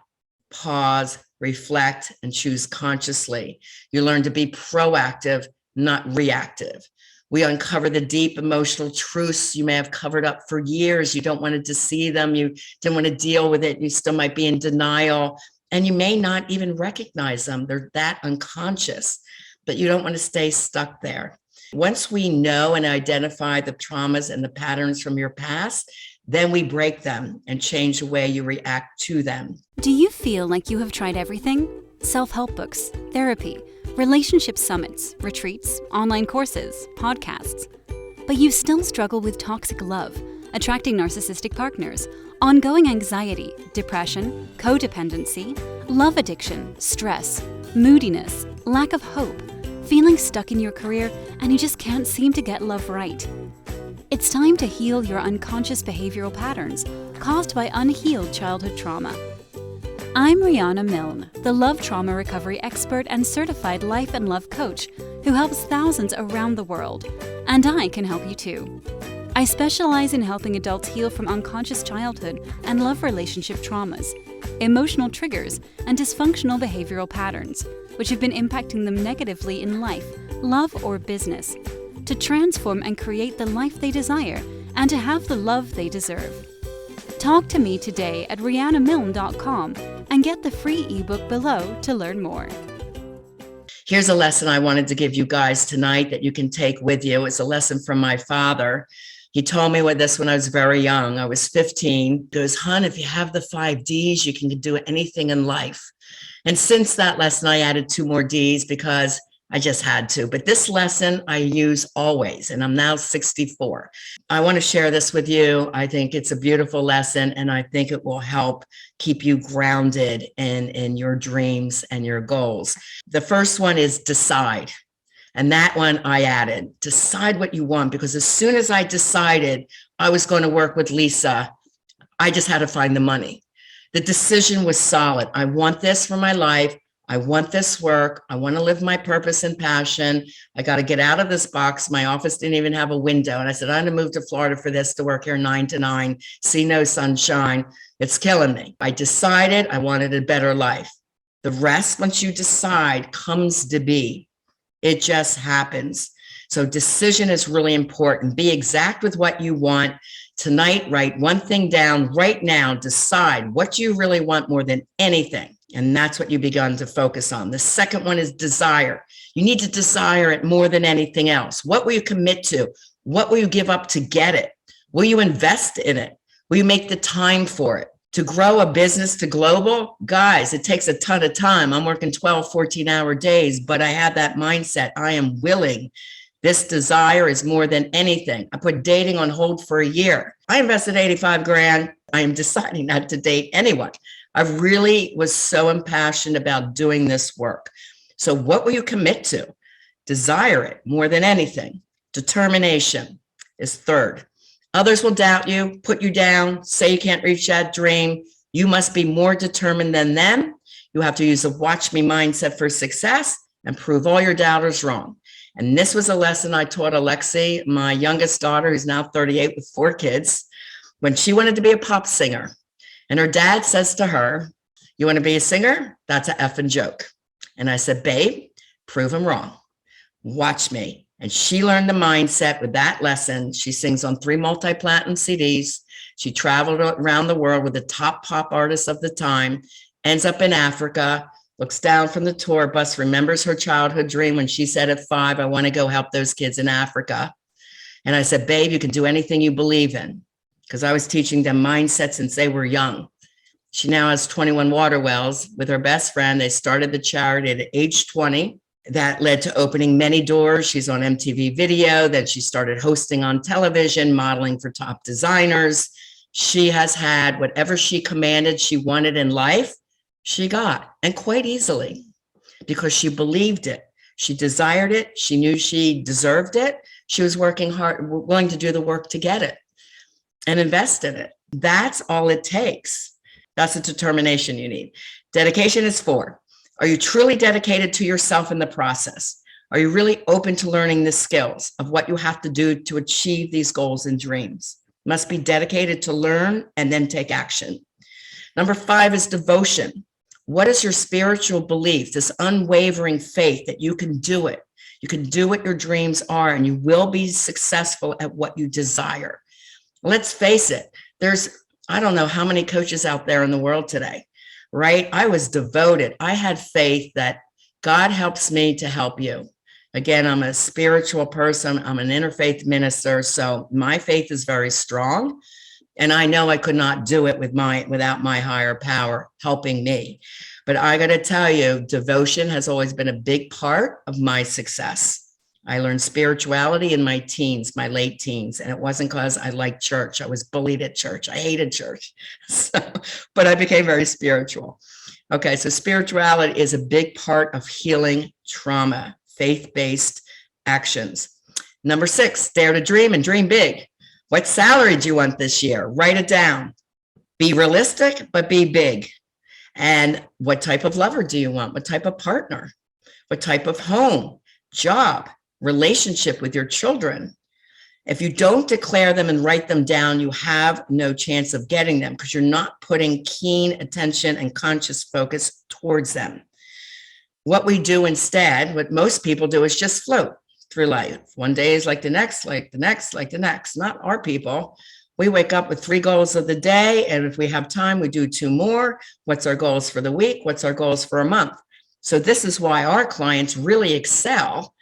B: pause, reflect, and choose consciously. You learn to be proactive, not reactive. We uncover the deep emotional truths you may have covered up for years. You don't want to see them. You didn't want to deal with it. You still might be in denial, and you may not even recognize them. They're that unconscious, but you don't want to stay stuck there. Once we know and identify the traumas and the patterns from your past, then we break them and change the way you react to them.
A: Do you feel like you have tried everything? Self-help books, therapy, relationship summits, retreats, online courses, podcasts. But you still struggle with toxic love, attracting narcissistic partners, ongoing anxiety, depression, codependency, love addiction, stress, moodiness, lack of hope, feeling stuck in your career, and you just can't seem to get love right. It's time to heal your unconscious behavioral patterns caused by unhealed childhood trauma. I'm Riana Milne, the love trauma recovery expert and certified life and love coach who helps thousands around the world, and I can help you too. I specialize in helping adults heal from unconscious childhood and love relationship traumas, emotional triggers, and dysfunctional behavioral patterns, which have been impacting them negatively in life, love, or business, to transform and create the life they desire and to have the love they deserve. Talk to me today at rianamilne.com and get the free ebook below to learn more.
B: Here's a lesson I wanted to give you guys tonight that you can take with you. It's a lesson from my father. He told me this when I was very young. I was 15. He goes, "Hun, if you have the 5 Ds, you can do anything in life." And since that lesson, I added 2 more Ds because I just had to. But this lesson I use always, and I'm now 64. I want to share this with you. I think it's a beautiful lesson, and I think it will help keep you grounded in your dreams and your goals. The first one is decide. And that one I added, decide what you want, because as soon as I decided I was going to work with Lisa, I just had to find the money. The decision was solid. I want this for my life. I want this work. I want to live my purpose and passion. I got to get out of this box. My office didn't even have a window. And I said, I'm going to move to Florida for this, to work here 9 to 9, see no sunshine. It's killing me. I decided I wanted a better life. The rest, once you decide, comes to be. It just happens. So decision is really important. Be exact with what you want. Tonight, write one thing down right now. Decide what you really want more than anything. And that's what you begun to focus on. The second one is desire. You need to desire it more than anything else. What will you commit to? What will you give up to get it? Will you invest in it? Will you make the time for it? To grow a business to global, guys, it takes a ton of time. I'm working 12, 14-hour days, but I have that mindset. I am willing. This desire is more than anything. I put dating on hold for a year. I invested 85 grand. I am deciding not to date anyone. I really was so impassioned about doing this work. So what will you commit to? Desire it more than anything. Determination is third. Others will doubt you, put you down, say you can't reach that dream. You must be more determined than them. You have to use a watch me mindset for success and prove all your doubters wrong. And this was a lesson I taught Alexi, my youngest daughter, who's now 38 with 4 kids, when she wanted to be a pop singer. And her dad says to her, you want to be a singer? That's an effing joke. And I said, babe, prove him wrong. Watch me. And she learned the mindset with that lesson. She sings on 3 multi-platinum CDs. She traveled around the world with the top pop artists of the time, ends up in Africa, looks down from the tour bus, remembers her childhood dream when she said at 5, I want to go help those kids in Africa. And I said, babe, you can do anything you believe in. Because I was teaching them mindset since they were young. She now has 21 water wells with her best friend. They started the charity at age 20. That led to opening many doors. She's on MTV Video. Then she started hosting on television, modeling for top designers. She has had whatever she commanded she wanted in life, she got, and quite easily, because she believed it. She desired it. She knew she deserved it. She was working hard, willing to do the work to get it and invest in it. That's all it takes. That's the determination you need. Dedication is 4. Are you truly dedicated to yourself in the process? Are you really open to learning the skills of what you have to do to achieve these goals and dreams? Must be dedicated to learn and then take action. Number 5 is devotion. What is your spiritual belief, this unwavering faith that you can do it? You can do what your dreams are, and you will be successful at what you desire. Let's face it, I don't know how many coaches out there in the world today, right? I was devoted. I had faith that God helps me to help you. Again, I'm a spiritual person. I'm an interfaith minister. So my faith is very strong. And I know I could not do it without my higher power helping me. But I got to tell you, devotion has always been a big part of my success. I learned spirituality in my teens, my late teens, and it wasn't because I liked church. I was bullied at church. I hated church. But I became very spiritual. Okay, so spirituality is a big part of healing trauma, faith-based actions. Number 6, dare to dream and dream big. What salary do you want this year? Write it down. Be realistic, but be big. And what type of lover do you want? What type of partner? What type of home, job, relationship with your children? If you don't declare them and write them down, you have no chance of getting them because you're not putting keen attention and conscious focus towards them. What we do instead, what most people do, is just float through life. One day is like the next, like the next, like the next. Not our people. We wake up with 3 goals of the day, and if we have time, we do 2 more. What's our goals for the week? What's our goals for a month? So this is why our clients really excel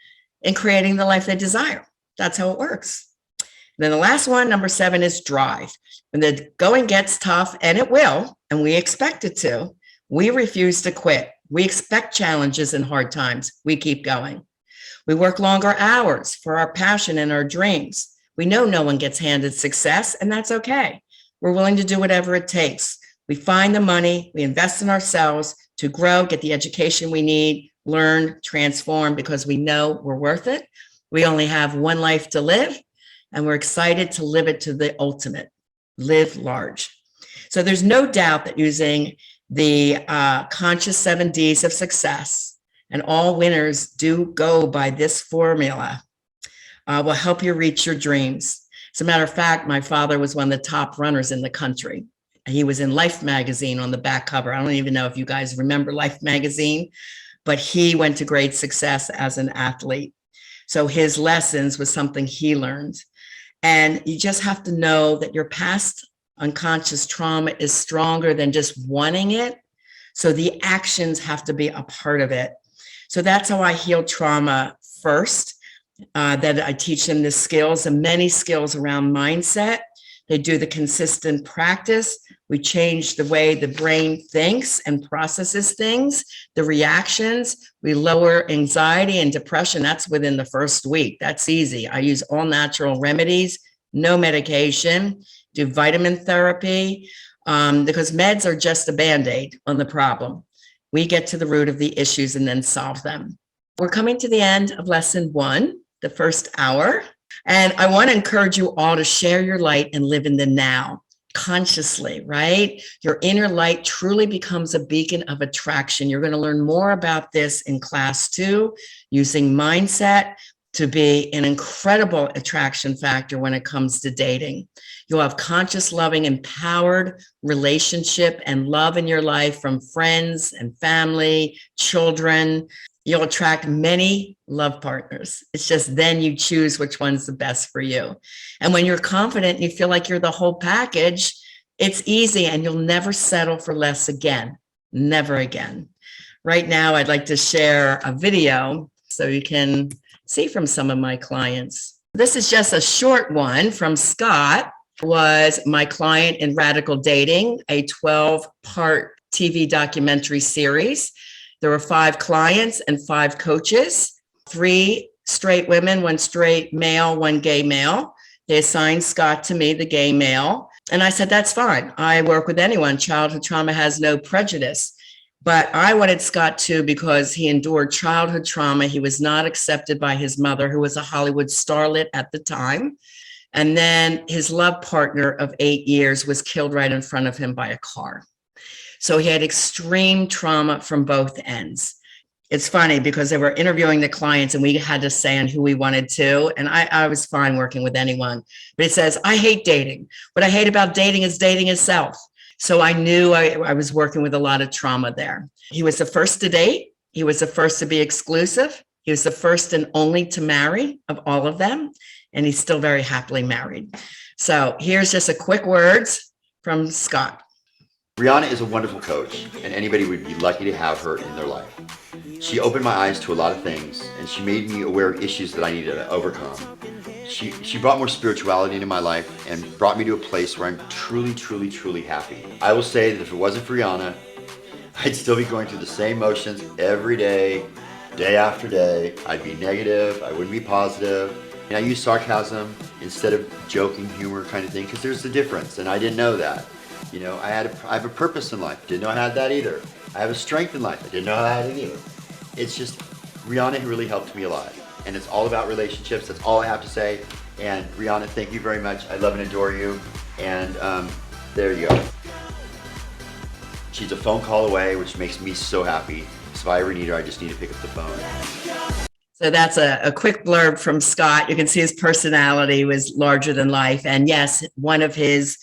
B: in creating the life they desire. That's how it works. And then the last one, number 7, is drive. When the going gets tough, and it will, and we expect it to, we refuse to quit. We expect challenges and hard times. We keep going. We work longer hours for our passion and our dreams. We know no one gets handed success, and that's okay. We're willing to do whatever it takes. We find the money, we invest in ourselves to grow, get the education we need, learn, transform, because we know we're worth it. We only have one life to live, and we're excited to live it to the ultimate, live large. So there's no doubt that using the conscious 7 Ds of success, and all winners do go by this formula, will help you reach your dreams. As a matter of fact, my father was one of the top runners in the country. He was in Life magazine on the back cover. I don't even know if you guys remember Life magazine, but he went to great success as an athlete. So his lessons was something he learned. And you just have to know that your past unconscious trauma is stronger than just wanting it. So the actions have to be a part of it. So that's how I heal trauma first, that I teach them the skills and many skills around mindset. They do the consistent practice. We change the way the brain thinks and processes things, the reactions. We lower anxiety and depression. That's within the first week. That's easy. I use all natural remedies, no medication, do vitamin therapy, because meds are just a Band-Aid on the problem. We get to the root of the issues and then solve them. We're coming to the end of lesson 1, the first hour. And I want to encourage you all to share your light and live in the now consciously, right? Your inner light truly becomes a beacon of attraction. You're going to learn more about this in class 2, using mindset to be an incredible attraction factor when it comes to dating. You'll have conscious, loving, empowered relationship and love in your life from friends and family, children. You'll attract many love partners. It's just then you choose which one's the best for you. And when you're confident and you feel like you're the whole package, it's easy and you'll never settle for less again. Never again. Right now, I'd like to share a video so you can see from some of my clients. This is just a short one from Scott, who was my client in Radical Dating, a 12-part TV documentary series. There were 5 clients and 5 coaches, 3 straight women, 1 straight male, 1 gay male. They assigned Scott to me, the gay male. And I said, that's fine. I work with anyone. Childhood trauma has no prejudice. But I wanted Scott too because he endured childhood trauma. He was not accepted by his mother, who was a Hollywood starlet at the time. And then his love partner of 8 years was killed right in front of him by a car. So he had extreme trauma from both ends. It's funny because they were interviewing the clients and we had to say on who we wanted to. And I was fine working with anyone. But it says, I hate dating. What I hate about dating is dating itself. So I knew I was working with a lot of trauma there. He was the first to date. He was the first to be exclusive. He was the first and only to marry of all of them. And he's still very happily married. So here's just a quick words from Scott.
C: Riana is a wonderful coach, and anybody would be lucky to have her in their life. She opened my eyes to a lot of things, and she made me aware of issues that I needed to overcome. She brought more spirituality into my life and brought me to a place where I'm truly, truly, truly happy. I will say that if it wasn't for Riana, I'd still be going through the same motions every day, day after day. I'd be negative, I wouldn't be positive. And I use sarcasm instead of joking humor kind of thing, because there's a difference, and I didn't know that. You know, I have a purpose in life. Didn't know I had that either. I have a strength in life. I didn't know I had it either. It's just, Riana really helped me a lot. And it's all about relationships. That's all I have to say. And Riana, thank you very much. I love and adore you. And there you go. She's a phone call away, which makes me so happy. So if I ever need her, I just need to pick up the phone.
B: So that's a quick blurb from Scott. You can see his personality was larger than life. And yes, one of his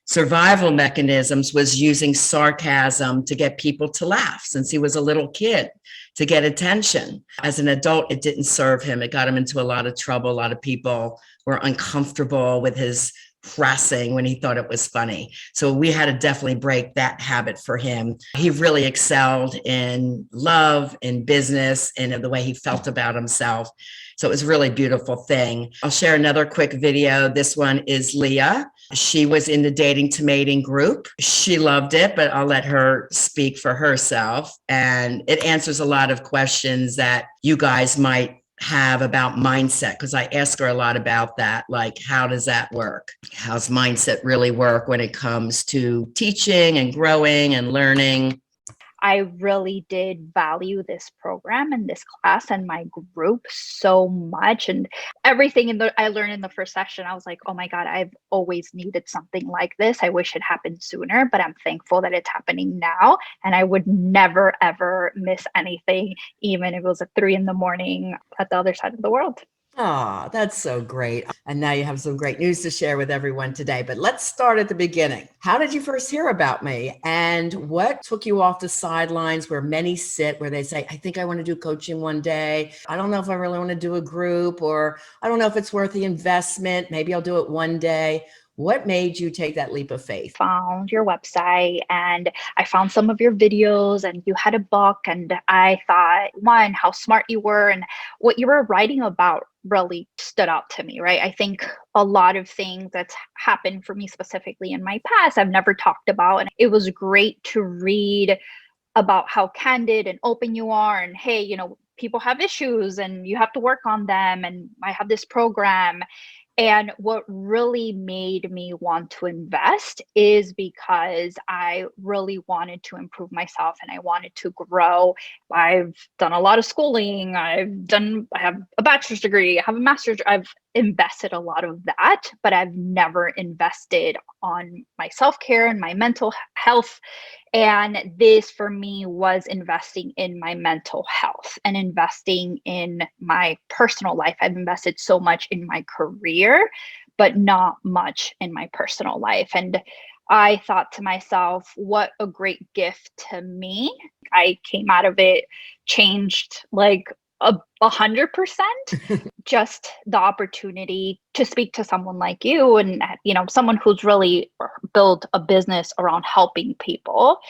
B: survival mechanisms was using sarcasm to get people to laugh since he was a little kid, to get attention. As an adult, it didn't serve him. It got him into a lot of trouble. A lot of people were uncomfortable with his pressing when he thought it was funny. So we had to definitely break that habit for him. He really excelled in love, in business, and in the way he felt about himself. So it was a really beautiful thing. I'll share another quick video. This one is Leah. She was in the Dating to Mating group. She loved it, but I'll let her speak for herself. And it answers a lot of questions that you guys might have about mindset, because I ask her a lot about that. Like, how does that work? How's mindset really work when it comes to teaching and growing and learning?
D: I really did value this program and this class and my group so much. And everything I learned in the first session, I was like, oh my God, I've always needed something like this. I wish it happened sooner, but I'm thankful that it's happening now. And I would never, ever miss anything, even if it was at 3 a.m. at the other side of the world.
B: Oh, that's so great. And now you have some great news to share with everyone today. But let's start at the beginning. How did you first hear about me? And what took you off the sidelines where many sit, where they say, I think I want to do coaching one day. I don't know if I really want to do a group, or I don't know if it's worth the investment. Maybe I'll do it one day. What made you take that leap of faith?
D: Found your website and I found some of your videos, and you had a book, and I thought, one, how smart you were and what you were writing about really stood out to me, right? I think a lot of things that's happened for me specifically in my past, I've never talked about. And it was great to read about how candid and open you are. And hey, people have issues and you have to work on them. And I have this program. And what really made me want to invest is because I really wanted to improve myself and I wanted to grow. I've done a lot of schooling. I have a bachelor's degree. I have a master's. I've invested a lot of that, but I've never invested on my self-care and my mental health. And this for me was investing in my mental health and investing in my personal life. I've invested so much in my career, but not much in my personal life. And I thought to myself, what a great gift to me. I came out of it changed like 100%. Just the opportunity to speak to someone like you and, someone who's really built a business around helping people.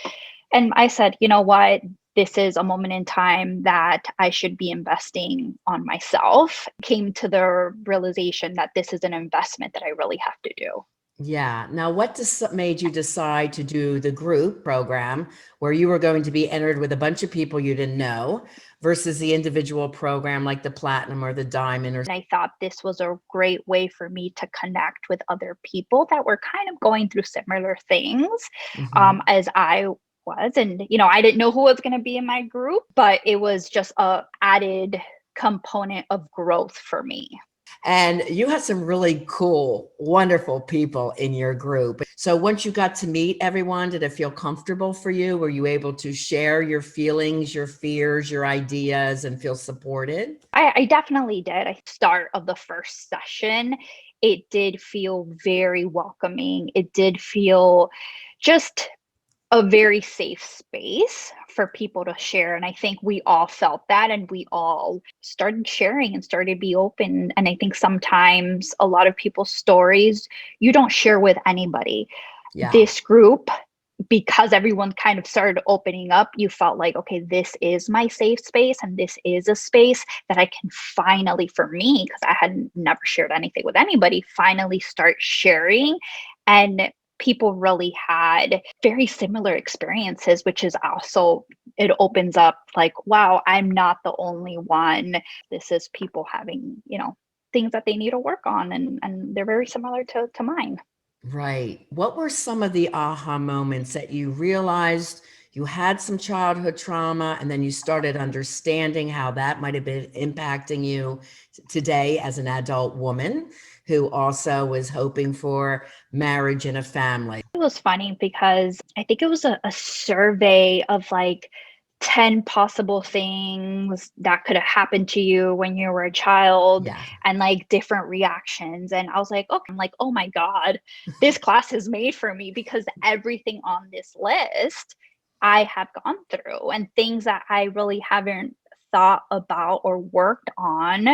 D: And I said, you know what? This is a moment in time that I should be investing on myself. Came to the realization that this is an investment that I really have to do.
B: Yeah. Now, what made you decide to do the group program where you were going to be entered with a bunch of people you didn't know versus the individual program like the platinum or the diamond?
D: And I thought this was a great way for me to connect with other people that were kind of going through similar things as I was. And, I didn't know who was going to be in my group, but it was just a added component of growth for me.
B: And you had some really cool, wonderful people in your group. So once you got to meet everyone, did it feel comfortable for you? Were you able to share your feelings, your fears, your ideas, and feel supported?
D: I definitely did. At the start of the first session, it did feel very welcoming. It did feel just a very safe space for people to share. And I think we all felt that, and we all started sharing and started to be open. And I think sometimes a lot of people's stories you don't share with anybody.
B: Yeah.
D: This group, because everyone kind of started opening up, you felt like, okay, this is my safe space, and this is a space that I can finally, for me, because I had never shared anything with anybody, finally start sharing. And people really had very similar experiences, which is also, it opens up like, wow, I'm not the only one. This is people having, things that they need to work on, and they're very similar to mine.
B: Right. What were some of the aha moments that you realized you had some childhood trauma and then you started understanding how that might have been impacting you today as an adult woman who also was hoping for marriage and a family?
D: It was funny because I think it was a survey of like 10 possible things that could have happened to you when you were a child,
B: Yeah.
D: and like different reactions. And I was like, oh my God, this class is made for me, because everything on this list I have gone through, and things that I really haven't thought about or worked on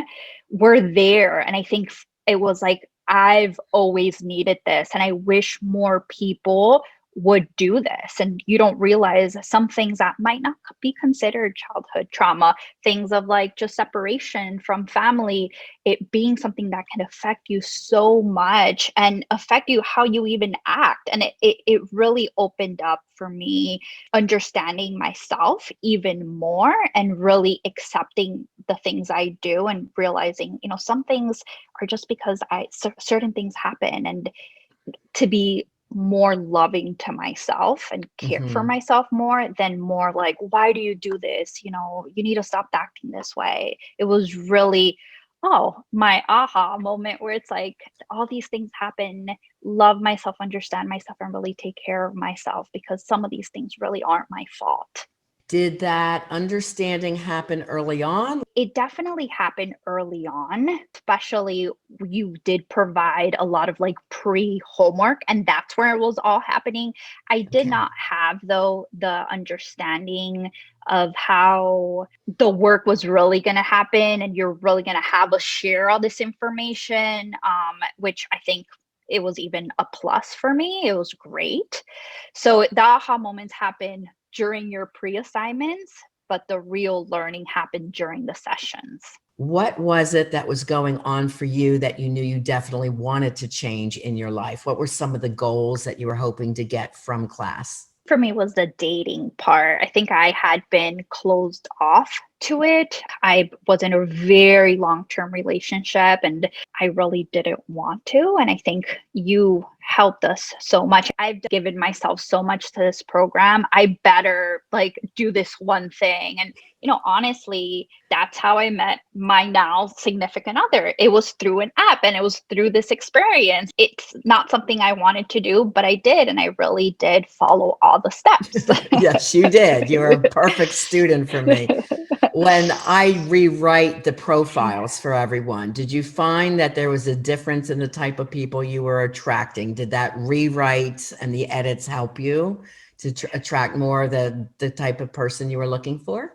D: were there. And I think it was like, I've always needed this, and I wish more people would do this. And you don't realize some things that might not be considered childhood trauma, things of like just separation from family, it being something that can affect you so much and affect you how you even act. And it really opened up for me understanding myself even more, and really accepting the things I do, and realizing, some things are just because certain things happen, and to be more loving to myself and care for
B: Mhm.
D: myself more than more like, why do you do this? You know, you need to stop acting this way. It was really, oh, my aha moment where it's like all these things happen, love myself, understand myself, and really take care of myself because some of these things really aren't my fault.
B: Did that understanding happen early on?
D: It definitely happened early on, especially you did provide a lot of like pre-homework, and that's where it was all happening. I did
B: Okay.
D: not have, though, the understanding of how the work was really going to happen and you're really going to have us share all this information, which I think it was even a plus for me. It was great. So the aha moments happen during your pre-assignments, but the real learning happened during the sessions.
B: What was it that was going on for you that you knew you definitely wanted to change in your life? What were some of the goals that you were hoping to get from class?
D: For me was the dating part. I think I had been closed off to it. I was in a very long-term relationship and I really didn't want to. And I think you helped us so much. I've given myself so much to this program. I better like do this one thing. And honestly, that's how I met my now significant other. It was through an app and it was through this experience. It's not something I wanted to do, but I did. And I really did follow all the steps.
B: Yes, you did. You were a perfect student for me. When I rewrite the profiles for everyone, did you find that there was a difference in the type of people you were attracting? Did that rewrite and the edits help you to attract more the type of person you were looking for?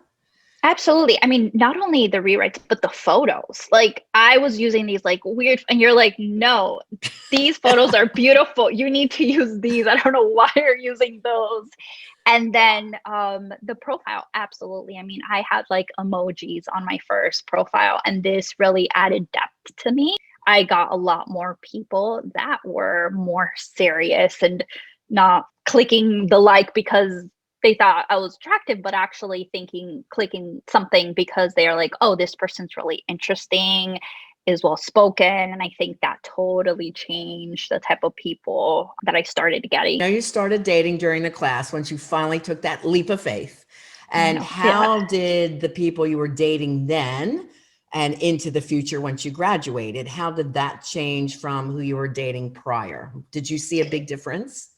D: Absolutely. I mean, not only the rewrites, but the photos. Like I was using these like weird, and you're like, no, these photos are beautiful. You need to use these. I don't know why you're using those. And then the profile, absolutely. I mean, I had like emojis on my first profile, and this really added depth to me. I got a lot more people that were more serious and not clicking the like because they thought I was attractive, but actually clicking something because they are like, oh, this person's really interesting, is well spoken. And I think that totally changed the type of people that I started getting.
B: Now you started dating during the class once you finally took that leap of faith. And
D: No, yeah.
B: how did the people you were dating then and into the future once you graduated, how did that change from who you were dating prior? Did you see a big difference?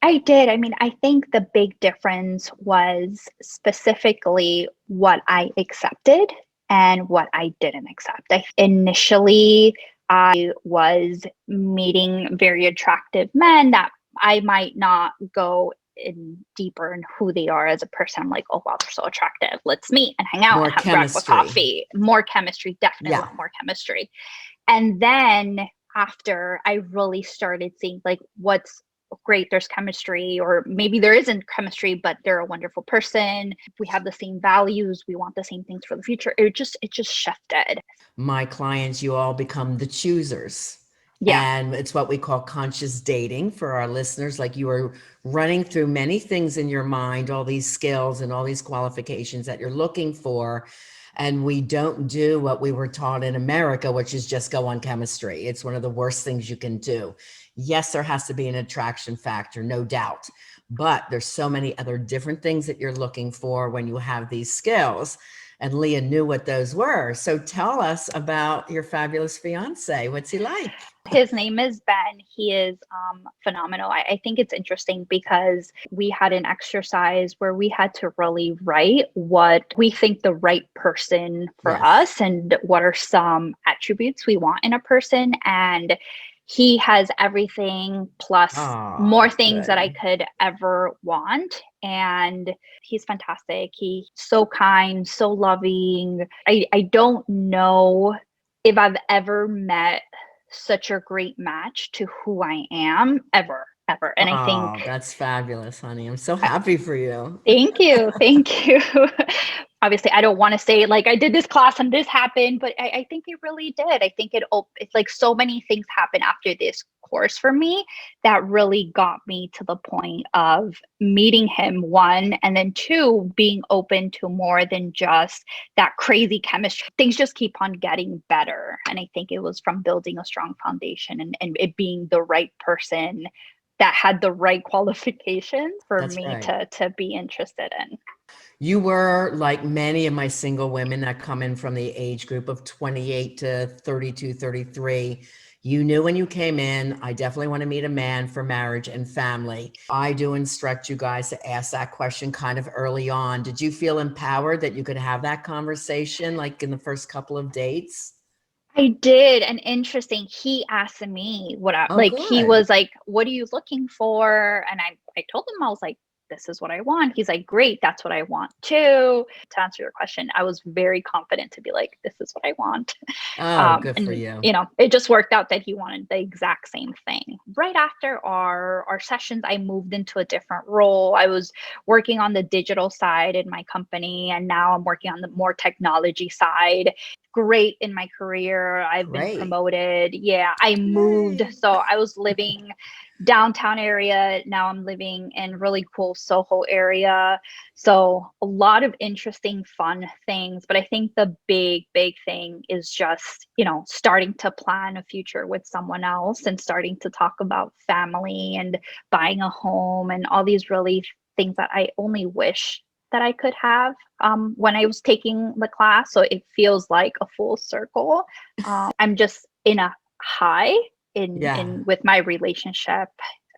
D: I did. I mean, I think the big difference was specifically what I accepted and what I didn't accept. Initially, I was meeting very attractive men that I might not go in deeper in who they are as a person. I'm like, oh, wow, they're so attractive. Let's meet and hang out
B: More
D: and have breakfast,
B: chemistry.
D: coffee. More chemistry, definitely a
B: Yeah.
D: lot more chemistry. And then after I really started seeing like what's great, there's chemistry, or maybe there isn't chemistry, but they're a wonderful person. We have the same values. We want the same things for the future. It just shifted.
B: My clients, you all become the choosers.
D: Yeah.
B: And it's what we call conscious dating for our listeners. Like you are running through many things in your mind, all these skills and all these qualifications that you're looking for. And we don't do what we were taught in America, which is just go on chemistry. It's one of the worst things you can do. Yes, there has to be an attraction factor, no doubt. But there's so many other different things that you're looking for when you have these skills. And Leah knew what those were. So tell us about your fabulous fiance. What's he like?
D: His name is Ben. He is phenomenal. I think it's interesting because we had an exercise where we had to really write what we think the right person for
B: Yes.
D: us and what are some attributes we want in a person. And he has everything plus more
B: Oh,
D: things that I
B: good.
D: could ever want. And he's fantastic. He's so kind, so loving. I don't know if I've ever met such a great match to who I am ever. And I think,
B: Oh, that's fabulous, honey. I'm so happy for you.
D: thank you. Thank you. Obviously, I don't want to say like I did this class and this happened, but I think it really did. I think it's like so many things happened after this course for me that really got me to the point of meeting him, one, and then two, being open to more than just that crazy chemistry. Things just keep on getting better. And I think it was from building a strong foundation and it being the right person that had the right qualifications for
E: That's
D: me
E: right.
D: to be interested in.
E: You were like many of my single women that come in from the age group of 28 to 32, 33. You knew when you came in, I definitely want to meet a man for marriage and family. I do instruct you guys to ask that question kind of early on. Did you feel empowered that you could have that conversation like in the first couple of dates?
D: I did. And interesting, he asked me what I
E: Oh,
D: like, he
E: good.
D: was like, "What are you looking for?" And I told him, I was like, "This is what I want." He's like, "Great, that's what I want too." To answer your question, I was very confident to be like, "This is what I want."
E: Oh, good for
D: And
E: you.
D: you know, it just worked out that he wanted the exact same thing. Right after our sessions, I moved into a different role. I was working on the digital side in my company, and now I'm working on the more technology side. Great in my career. I've been
E: Great.
D: promoted. Yeah, I moved.
E: Yay.
D: So I was living downtown area. Now I'm living in really cool Soho area. So a lot of interesting, fun things. But I think the big thing is just, you know, starting to plan a future with someone else and starting to talk about family and buying a home and all these really things that I only wish that I could have when I was taking the class. So it feels like a full circle. I'm just in a high
E: Yeah.
D: in with my relationship,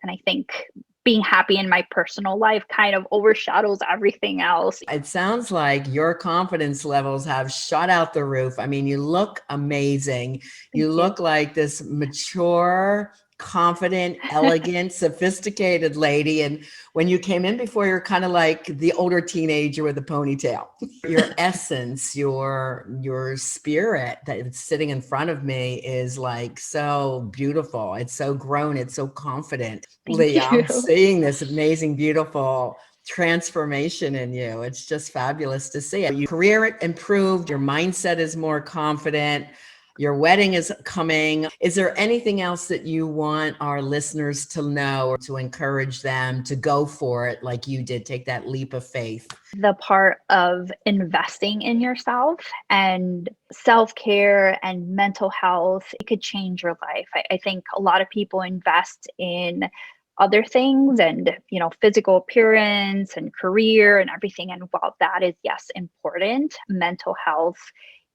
D: and I think being happy in my personal life kind of overshadows everything else.
E: It sounds like your confidence levels have shot out the roof. I mean, you look amazing. You
D: Thank you.
E: look like this mature, confident, elegant, sophisticated lady. And when you came in before, you're kind of like the older teenager with a ponytail. Your essence, your spirit that's sitting in front of me is like so beautiful. It's so grown. It's so confident.
D: Thank
E: Leah, I'm
D: you.
E: seeing this amazing, beautiful transformation in you. It's just fabulous to see it. Your career improved, your mindset is more confident, your wedding is coming. Is there anything else that you want our listeners to know or to encourage them to go for it like you did, take that leap of faith?
D: The part of investing in yourself and self-care and mental health, it could change your life. I think a lot of people invest in other things and, you know, physical appearance and career and everything. And while that is, yes, important, mental health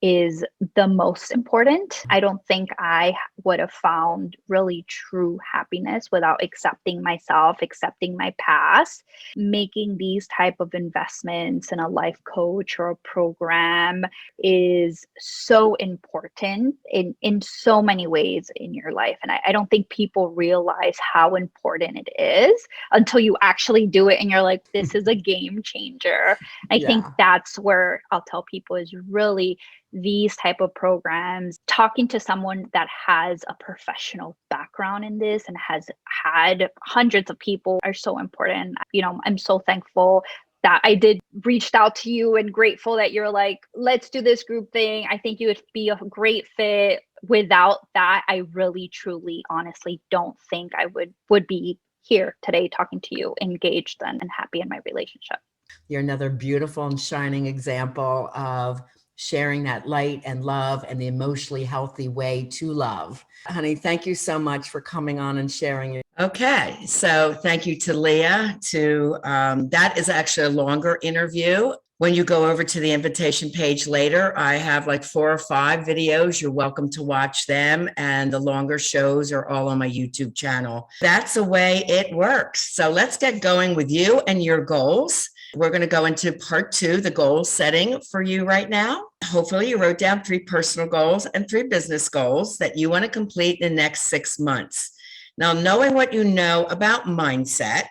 D: is the most important. I don't think I would have found really true happiness without accepting myself, accepting my past. Making these type of investments in a life coach or a program is so important in so many ways in your life. And I don't think people realize how important it is until you actually do it and you're like, this is a game changer. I think
E: Yeah.
D: that's where I'll tell people is really these type of programs, talking to someone that has a professional background in this and has had hundreds of people are so important. You know, I'm so thankful that I did reached out to you and grateful that you're like, let's do this group thing. I think you would be a great fit. Without that, I really, truly, honestly don't think I would be here today talking to you, engaged and happy in my relationship.
E: You're another beautiful and shining example of sharing that light and love and the emotionally healthy way to love. Honey, thank you so much for coming on and sharing your.
B: Okay, so thank you to Leah. That is actually a longer interview. When you go over to the invitation page later, I have like 4 or 5 videos. You're welcome to watch them. And the longer shows are all on my YouTube channel. That's the way it works. So let's get going with you and your goals. We're going to go into part 2, the goal setting for you right now. Hopefully you wrote down 3 personal goals and 3 business goals that you want to complete in the next 6 months. Now, knowing what you know about mindset,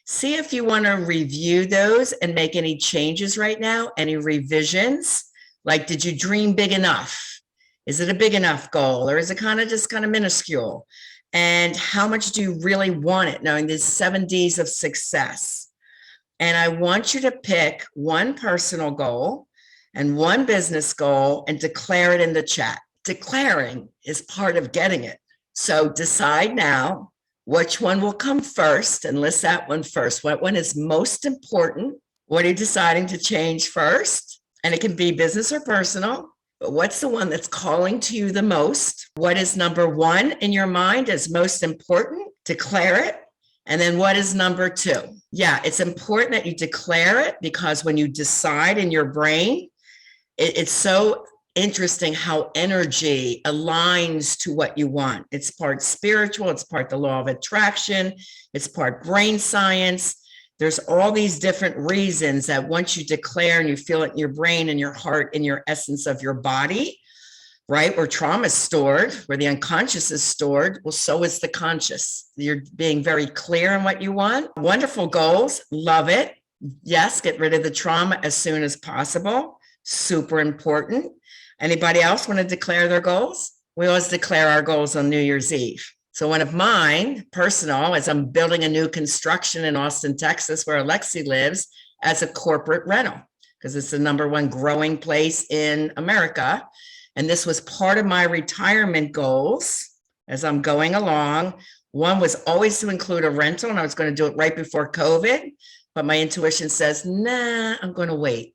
B: see if you want to review those and make any changes right now, any revisions. Like, did you dream big enough? Is it a big enough goal, or is it kind of minuscule? And how much do you really want it? Knowing there's 7 Ds of success. And I want you to pick 1 personal goal and 1 business goal and declare it in the chat. Declaring is part of getting it. So decide now which one will come first and list that one first. What one is most important? What are you deciding to change first? And it can be business or personal, but what's the one that's calling to you the most? What is number 1 in your mind as most important? Declare it. And then what is number 2? Yeah, it's important that you declare it, because when you decide in your brain, it's so interesting how energy aligns to what you want. It's part spiritual, it's part the law of attraction, it's part brain science. There's all these different reasons that once you declare and you feel it in your brain and your heart and your essence of your body, right? Where trauma is stored, where the unconscious is stored, well, so is the conscious. You're being very clear on what you want. Wonderful goals, love it. Yes, get rid of the trauma as soon as possible. Super important. Anybody else want to declare their goals? We always declare our goals on New Year's Eve. So one of mine, personal, is I'm building a new construction in Austin, Texas, where Alexi lives, as a corporate rental, because it's the #1 growing place in America. And this was part of my retirement goals as I'm going along. One was always to include a rental, and I was going to do it right before COVID, but my intuition says, nah, I'm going to wait.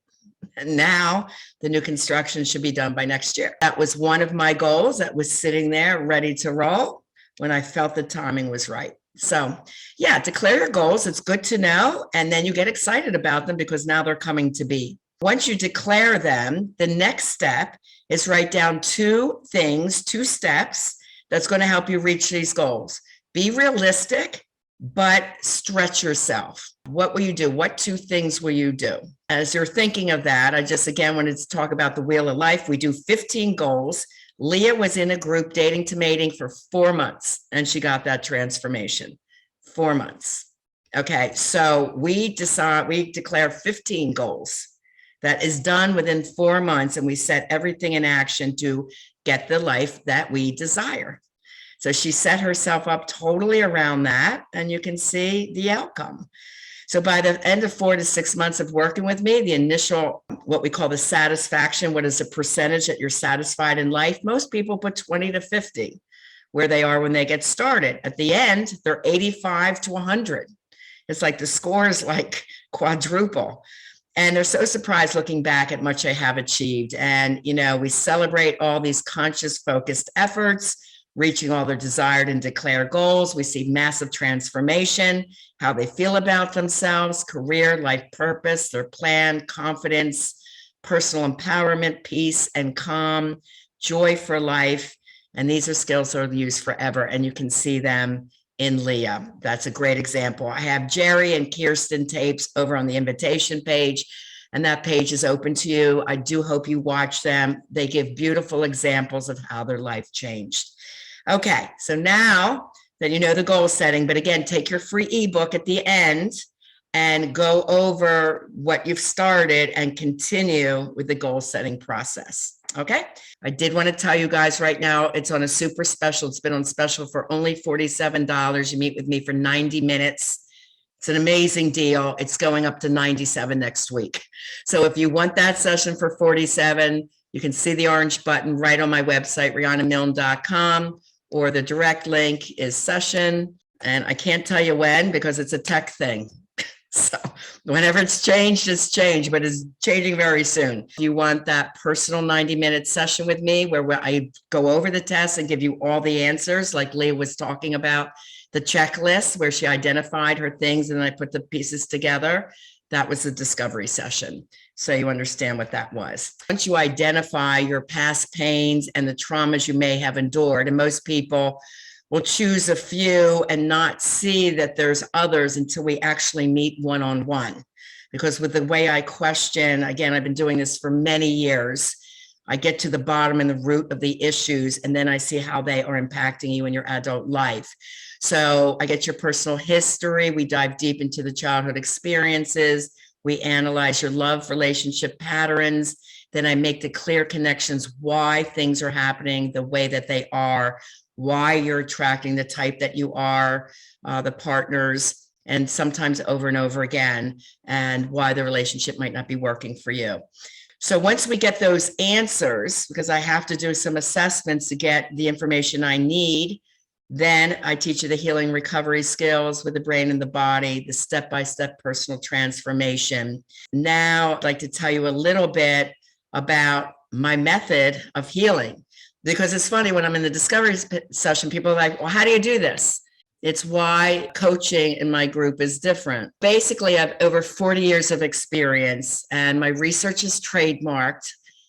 B: And now the new construction should be done by next year. That was one of my goals that was sitting there ready to roll when I felt the timing was right. So yeah, declare your goals. It's good to know. And then you get excited about them because now they're coming to be. Once you declare them, the next step is write down 2 steps that's going to help you reach these goals. Be realistic, but stretch yourself. What will you do? What 2 things will you do? As you're thinking of that, I just again wanted to talk about the Wheel of Life. We do 15 goals. Leah was in a group dating to mating for 4 months, and she got that transformation. 4 months. Okay, so we declare 15 goals. That is done within 4 months, and we set everything in action to get the life that we desire. So she set herself up totally around that, and you can see the outcome. So by the end of 4 to 6 months of working with me, the initial, what we call the satisfaction, what is the percentage that you're satisfied in life? Most people put 20 to 50 where they are when they get started. At the end, they're 85 to 100. It's like the score is like quadruple. And they're so surprised looking back at much I have achieved. And, you know, we celebrate all these conscious focused efforts, reaching all their desired and declared goals. We see massive transformation, how they feel about themselves, career, life purpose, their plan, confidence, personal empowerment, peace and calm, joy for life. And these are skills that are used forever. And you can see them in Leah. That's a great example. I have Jerry and Kirsten tapes over on the invitation page, and that page is open to you. I do hope you watch them. They give beautiful examples of how their life changed. Okay, so now that you know the goal setting, but again, take your free ebook at the end and go over what you've started and continue with the goal setting process. Okay, I did want to tell you guys right now, it's on a super special. It's been on special for only $47. You meet with me for 90 minutes. It's an amazing deal. It's going up to 97 next week. So if you want that session for 47, you can see the orange button right on my website, rianamilne.com, or the direct link is session. And I can't tell you when because it's a tech thing. So whenever it's changed, but it's changing very soon. If you want that personal 90-minute session with me where I go over the test and give you all the answers, like Leah was talking about, the checklist where she identified her things and I put the pieces together, that was the discovery session. So you understand what that was. Once you identify your past pains and the traumas you may have endured, and most people will choose a few and not see that there's others until we actually meet one-on-one. Because with the way I question, again, I've been doing this for many years, I get to the bottom and the root of the issues, and then I see how they are impacting you in your adult life. So I get your personal history. We dive deep into the childhood experiences. We analyze your love relationship patterns. Then I make the clear connections, why things are happening the way that they are, why you're attracting the type that you are, the partners, and sometimes over and over again, and why the relationship might not be working for you. So once we get those answers, because I have to do some assessments to get the information I need, then I teach you the healing recovery skills with the brain and the body, the step-by-step personal transformation. Now, I'd like to tell you a little bit about my method of healing. Because it's funny, when I'm in the discovery session, people are like, well, how do you do this? It's why coaching in my group is different. Basically, I have over 40 years of experience, and my research is trademarked.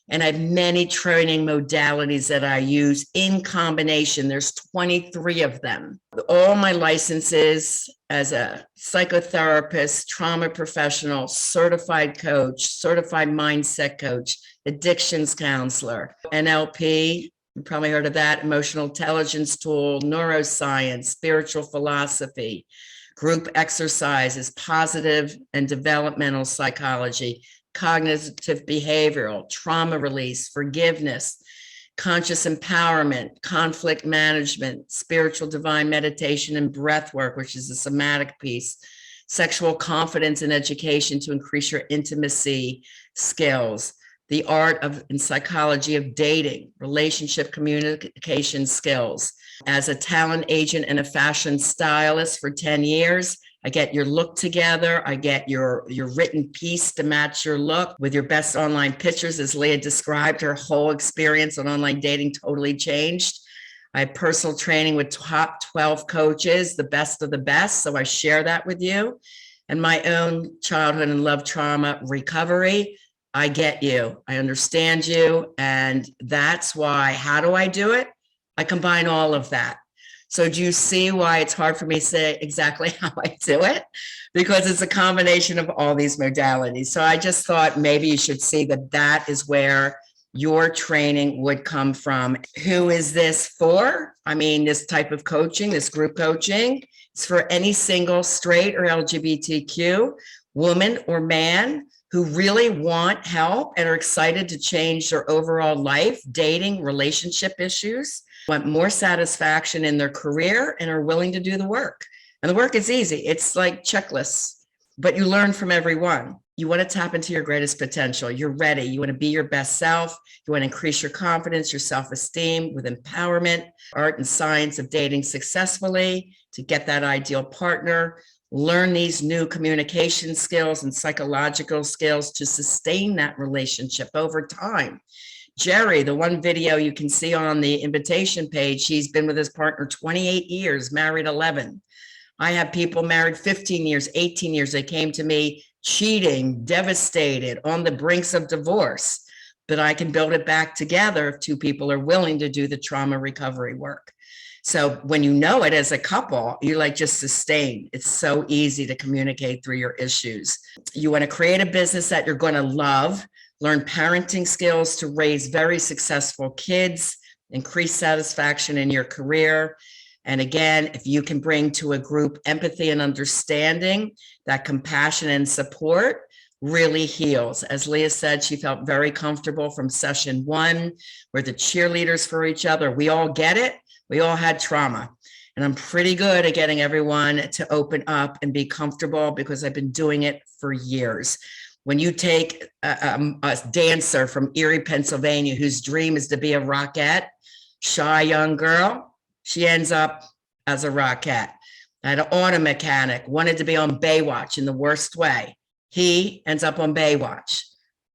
B: And I have many training modalities that I use in combination. There's 23 of them. All my licenses as a psychotherapist, trauma professional, certified coach, certified mindset coach, addictions counselor, NLP, you probably heard of that, emotional intelligence tool, neuroscience, spiritual philosophy, group exercises, positive and developmental psychology, cognitive behavioral, trauma release, forgiveness, conscious empowerment, conflict management, spiritual divine meditation and breath work, which is the somatic piece, sexual confidence and education to increase your intimacy skills, the art of and psychology of dating, relationship communication skills. As a talent agent and a fashion stylist for 10 years, I get your look together. I get your written piece to match your look with your best online pictures. As Leah described, her whole experience on online dating totally changed. I have personal training with top 12 coaches, the best of the best. So I share that with you. And my own childhood and love trauma recovery. I get you. I understand you. And that's why, how do I do it? I combine all of that. So do you see why it's hard for me to say exactly how I do it? Because it's a combination of all these modalities. So I just thought maybe you should see that that is where your training would come from. Who is this for? I mean, this type of coaching, this group coaching, it's for any single straight or LGBTQ woman or man who really want help and are excited to change their overall life, dating, relationship issues, want more satisfaction in their career, and are willing to do the work. And the work is easy. It's like checklists, but you learn from every one. You want to tap into your greatest potential. You're ready. You want to be your best self. You want to increase your confidence, your self-esteem with empowerment, art and science of dating successfully to get that ideal partner, learn these new communication skills and psychological skills to sustain that relationship over time. Jerry, the one video you can see on the invitation page, he's been with his partner 28 years, married 11. I have people married 15 years, 18 years. They came to me cheating, devastated, on the brinks of divorce, but I can build it back together if two people are willing to do the trauma recovery work. So when you know it as a couple, you like just sustain. It's so easy to communicate through your issues. You want to create a business that you're going to love, learn parenting skills to raise very successful kids, increase satisfaction in your career. And again, if you can bring to a group empathy and understanding, that compassion and support really heals. As Leah said, she felt very comfortable from session 1. We're the cheerleaders for each other. We all get it. We all had trauma. And I'm pretty good at getting everyone to open up and be comfortable because I've been doing it for years. When you take a dancer from Erie, Pennsylvania, whose dream is to be a rockette, shy young girl, she ends up as a rockette. I had an auto mechanic, wanted to be on Baywatch in the worst way. He ends up on Baywatch.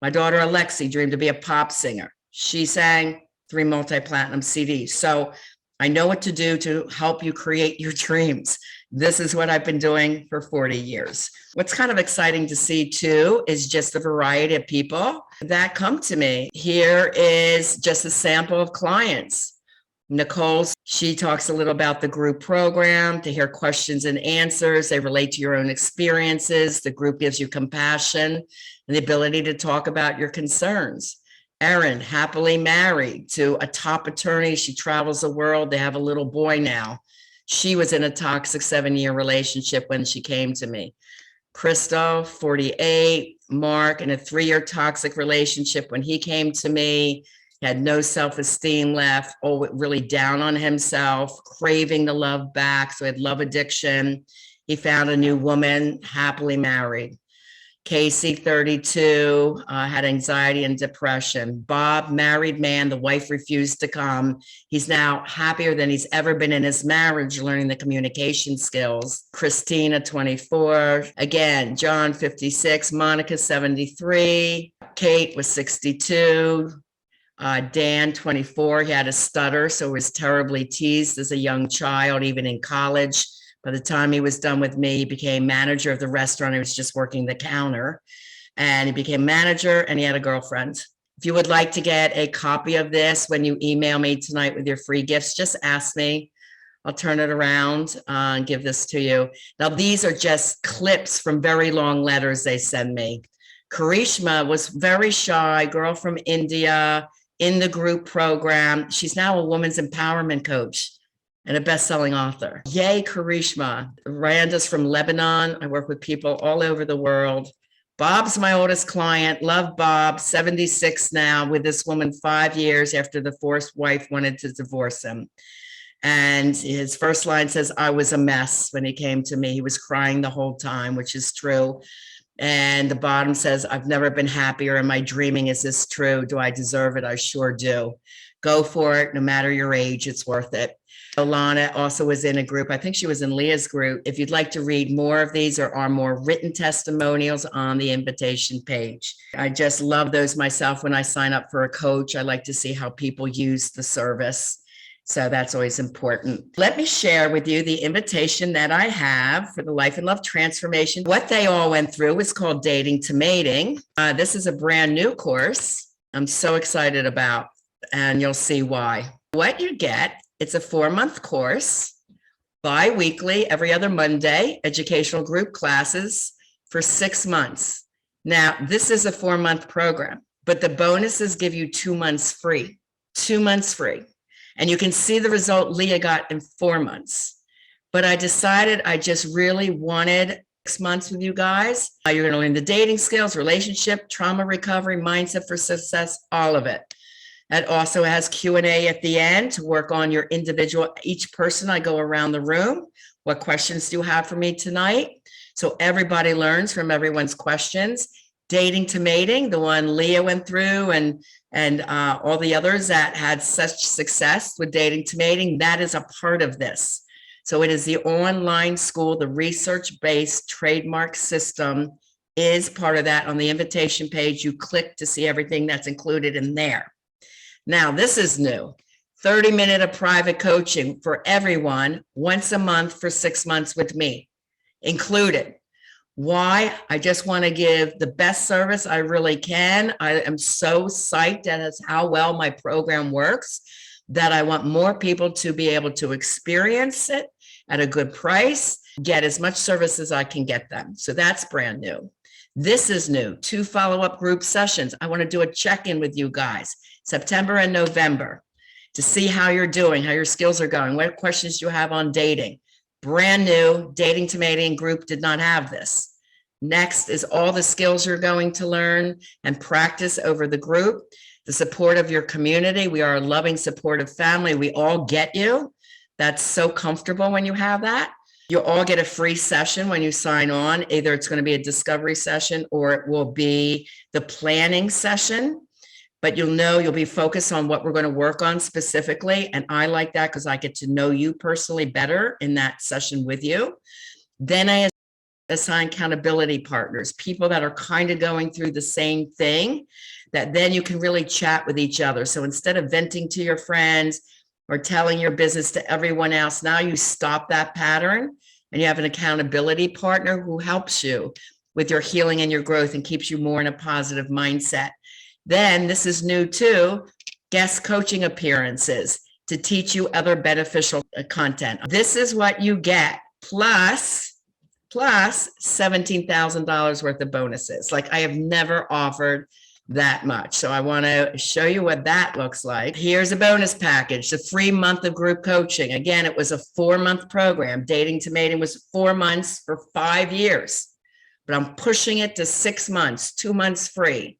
B: My daughter Alexi dreamed to be a pop singer. She sang 3 multi-platinum CDs. So I know what to do to help you create your dreams. This is what I've been doing for 40 years. What's kind of exciting to see too is just the variety of people that come to me. Here is just a sample of clients. Nicole, she talks a little about the group program to hear questions and answers. They relate to your own experiences. The group gives you compassion and the ability to talk about your concerns. Erin, happily married to a top attorney. She travels the world. They have a little boy now. She was in a toxic 7-year relationship when she came to me. Crystal, 48, Mark, in a 3-year toxic relationship when he came to me. He had no self-esteem left, really down on himself, craving the love back. So he had love addiction. He found a new woman, happily married. Casey, 32, had anxiety and depression. Bob, married man, the wife refused to come. He's now happier than he's ever been in his marriage, learning the communication skills. Christina, 24. Again, John, 56. Monica, 73. Kate was 62. Dan, 24. He had a stutter, so was terribly teased as a young child, even in college. By the time he was done with me, he became manager of the restaurant. He was just working the counter, and he became manager, and he had a girlfriend. If you would like to get a copy of this when you email me tonight with your free gifts, just ask me. I'll turn it around and give this to you. Now, these are just clips from very long letters they send me. Karishma was very shy, girl from India, in the group program. She's now a women's empowerment coach and a best-selling author. Yay, Karishma. Randa's from Lebanon. I work with people all over the world. Bob's my oldest client. Love Bob, 76 now, with this woman 5 years after the first wife wanted to divorce him. And his first line says, I was a mess when he came to me. He was crying the whole time, which is true. And the bottom says, I've never been happier. Am I dreaming? Is this true? Do I deserve it? I sure do. Go for it. No matter your age, it's worth it. Alana also was in a group. I think she was in Leah's group. If you'd like to read more of these, there are more written testimonials on the invitation page. I just love those myself. When I sign up for a coach, I like to see how people use the service. So that's always important. Let me share with you the invitation that I have for the Life and Love Transformation. What they all went through is called Dating to Mating. This is a brand new course I'm so excited about, and you'll see why. What you get, it's a 4-month course, bi-weekly, every other Monday, educational group classes for 6 months. Now, this is a 4-month program, but the bonuses give you 2 months free, 2 months free. And you can see the result Leah got in 4 months. But I decided I just really wanted 6 months with you guys. You're going to learn the dating skills, relationship, trauma recovery, mindset for success, all of it. It also has Q&A at the end to work on your individual, each person. I go around the room. What questions do you have for me tonight? So everybody learns from everyone's questions. Dating to Mating, the one Leah went through, and all the others that had such success with Dating to Mating, that is a part of this. So it is the online school, the research-based trademark system is part of that. On the invitation page, you click to see everything that's included in there. Now, this is new. 30-minute of private coaching for everyone once a month for 6 months with me included. Why? I just want to give the best service I really can. I am so psyched at how well my program works that I want more people to be able to experience it at a good price, get as much service as I can get them. So that's brand new. This is new, 2 follow-up group sessions. I want to do a check-in with you guys, September and November, to see how you're doing, how your skills are going, what questions you have on dating. Brand new, Dating to Mating group did not have this. Next is all the skills you're going to learn and practice over the group, the support of your community. We are a loving, supportive family. We all get you. That's so comfortable when you have that. You'll all get a free session when you sign on. Either it's going to be a discovery session or it will be the planning session. But you'll know you'll be focused on what we're going to work on specifically. And I like that because I get to know you personally better in that session with you. Then I assign accountability partners, people that are kind of going through the same thing, that then you can really chat with each other. So instead of venting to your friends or telling your business to everyone else, now you stop that pattern and you have an accountability partner who helps you with your healing and your growth and keeps you more in a positive mindset. Then this is new too, guest coaching appearances to teach you other beneficial content. This is what you get, plus $17,000 worth of bonuses. Like I have never offered that much. So I want to show you what that looks like. Here's a bonus package, the free month of group coaching. Again, it was a 4-month program. Dating to Mating was 4 months for 5 years, but I'm pushing it to 6 months, 2 months free.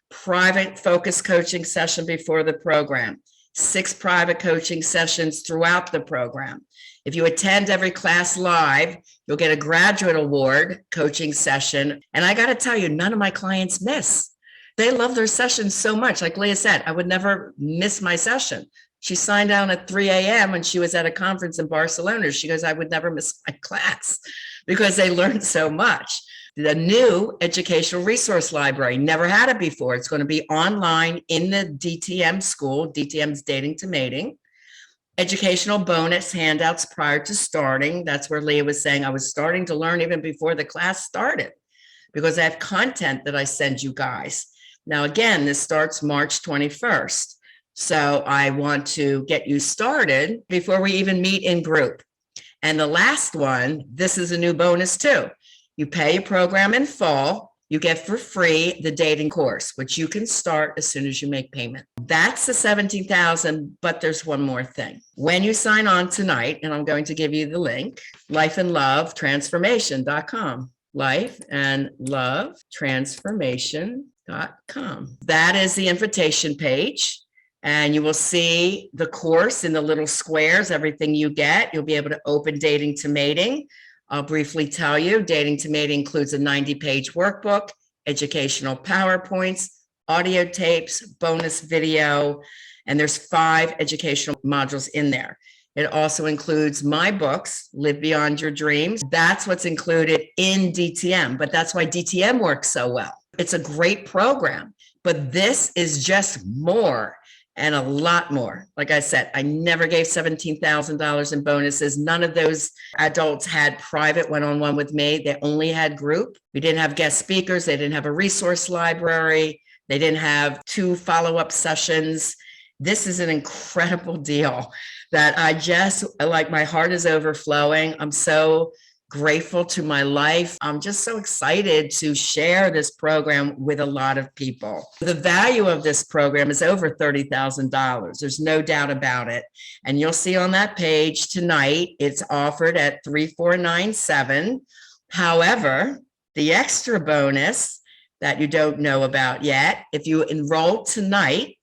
B: Private focus coaching session before the program, 6 private coaching sessions throughout the program. If you attend every class live, you'll get a graduate award coaching session. And I got to tell you, none of my clients miss. They love their sessions so much. Like Leah said, I would never miss my session. She signed down at 3 a.m. when she was at a conference in Barcelona. She goes, I would never miss my class because they learned so much. The new educational resource library, never had it before. It's going to be online in the DTM school. DTM's Dating to Mating. educational bonus handouts prior to starting. That's where Leah was saying I was starting to learn even before the class started, because I have content that I send you guys. Now, again, this starts March 21st. So I want to get you started before we even meet in group. And the last one, this is a new bonus too. You pay a program in full, you get for free the dating course, which you can start as soon as you make payment. That's the $17,000, but there's one more thing. When you sign on tonight, and I'm going to give you the link, lifeandlovetransformation.com, lifeandlovetransformation.com. That is the invitation page. And you will see the course in the little squares, everything you get. You'll be able to open Dating to Mating. I'll briefly tell you, Dating to Mating includes a 90-page workbook, educational PowerPoints, audio tapes, bonus video, and there's 5 educational modules in there. It also includes my books, Live Beyond Your Dreams. That's what's included in DTM, but that's why DTM works so well. It's a great program, but this is just more. And a lot more. Like I said, I never gave $17,000 in bonuses. None of those adults had private one-on-one with me. They only had group. We didn't have guest speakers. They didn't have a resource library. They didn't have 2 follow-up sessions. This is an incredible deal that I just, like, my heart is overflowing. I'm so grateful to my life. I'm just so excited to share this program with a lot of people. The value of this program is over $30,000. There's no doubt about it. And you'll see on that page tonight, it's offered at $3,497. However, the extra bonus that you don't know about yet, if you enroll tonight,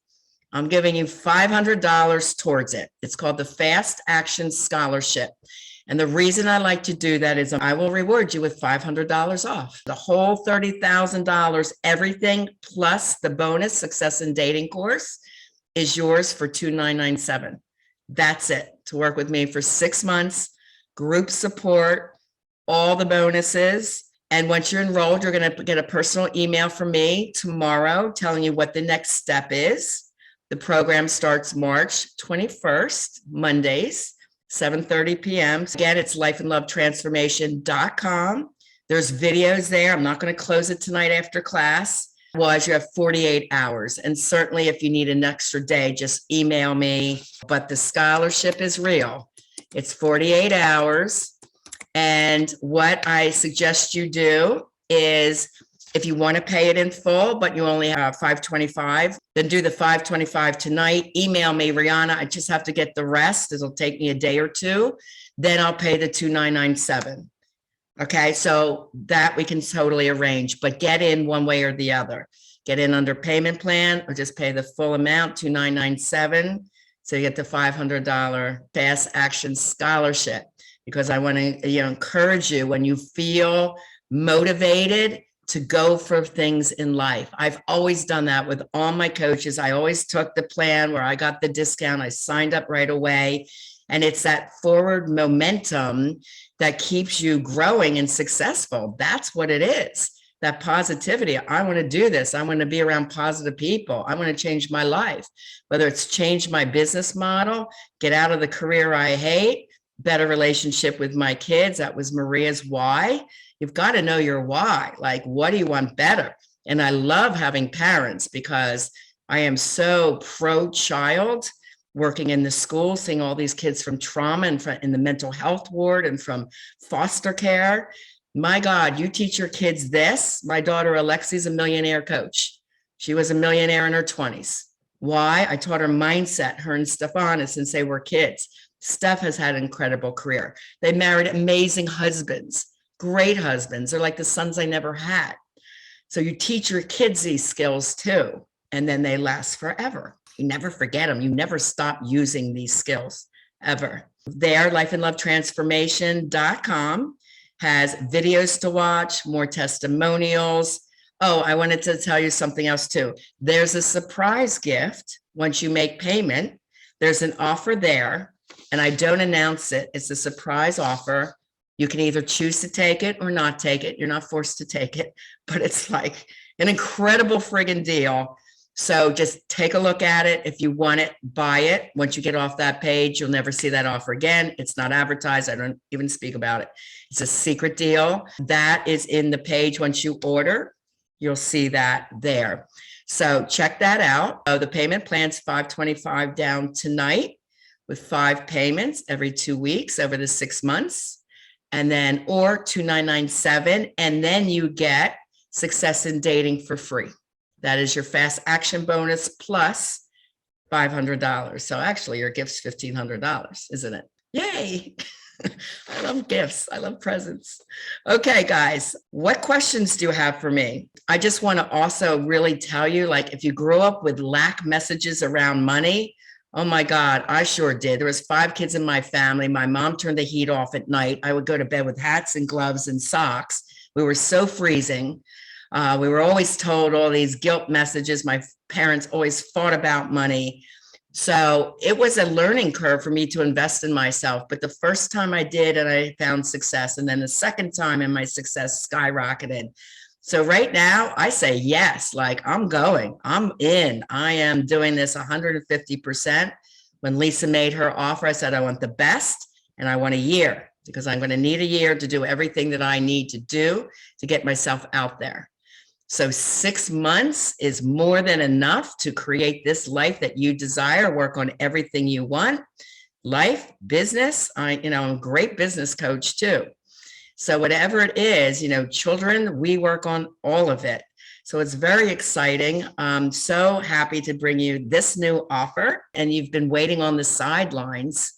B: I'm giving you $500 towards it. It's called the Fast Action Scholarship. And the reason I like to do that is I will reward you with $500 off. The whole $30,000, everything plus the bonus Success in Dating course is yours for $2,997. That's it, to work with me for 6 months, group support, all the bonuses. And once you're enrolled, you're going to get a personal email from me tomorrow telling you what the next step is. The program starts March 21st, Mondays, 7:30 p.m. Again, it's lifeandlovetransformation.com. There's videos there. I'm not going to close it tonight after class. Otherwise, you have 48 hours. And certainly if you need an extra day, just email me. But the scholarship is real. It's 48 hours. And what I suggest you do is, if you want to pay it in full, but you only have $525, then do the $525 tonight. Email me, Rihanna. I just have to get the rest. It'll take me a day or 2. Then I'll pay the $2,997. Okay, so that we can totally arrange, but get in one way or the other. Get in under payment plan or just pay the full amount, $2,997. So you get the $500 Fast Action Scholarship, because I want to encourage you when you feel motivated to go for things in life. I've always done that with all my coaches. I always took the plan where I got the discount. I signed up right away. And it's that forward momentum that keeps you growing and successful. That's what it is. That positivity. I want to do this. I want to be around positive people. I want to change my life, whether it's change my business model, get out of the career I hate, better relationship with my kids. That was Maria's why. You've got to know your why. Like, what do you want better? And I love having parents because I am so pro-child, working in the school, seeing all these kids from trauma and in the mental health ward and from foster care. My God, you teach your kids this. My daughter Alexi's a millionaire coach. She was a millionaire in her 20s. Why? I taught her mindset, her and Stefana, since they were kids. Steph has had an incredible career. They married amazing husbands. Great husbands. They're like the sons I never had. So you teach your kids these skills too, and then they last forever. You never forget them. You never stop using these skills ever. There, lifeandlovetransformation.com has videos to watch, more testimonials. Oh, I wanted to tell you something else too. There's a surprise gift once you make payment. There's an offer there, and I don't announce it. It's a surprise offer. You can either choose to take it or not take it. You're not forced to take it, but it's like an incredible friggin' deal. So just take a look at it. If you want it, buy it. Once you get off that page, you'll never see that offer again. It's not advertised. I don't even speak about it. It's a secret deal. That is in the page. Once you order, you'll see that there. So check that out. The payment plan's $525 down tonight with 5 payments every 2 weeks over the 6 months. And then, or $2,997. And then you get Success in Dating for free. That is your fast action bonus plus $500. So actually your gift's $1,500, isn't it? Yay. I love gifts. I love presents. Okay, guys, what questions do you have for me? I just want to also really tell you, like, if you grew up with lack messages around money, oh my God, I sure did. There was 5 kids in my family. My mom turned the heat off at night. I would go to bed with hats and gloves and socks. We were so freezing. We were always told all these guilt messages. My parents always fought about money. So it was a learning curve for me to invest in myself. But the first time I did, and I found success. And then the second time, and my success skyrocketed. So right now I say, yes, like I'm going, I'm in, I am doing this 150%. When Lisa made her offer, I said, I want the best and I want a year, because I'm going to need a year to do everything that I need to do to get myself out there. So 6 months is more than enough to create this life that you desire, work on everything you want, life, business. I'm a great business coach too. So whatever it is, children, we work on all of it. So it's very exciting. I'm so happy to bring you this new offer, and you've been waiting on the sidelines.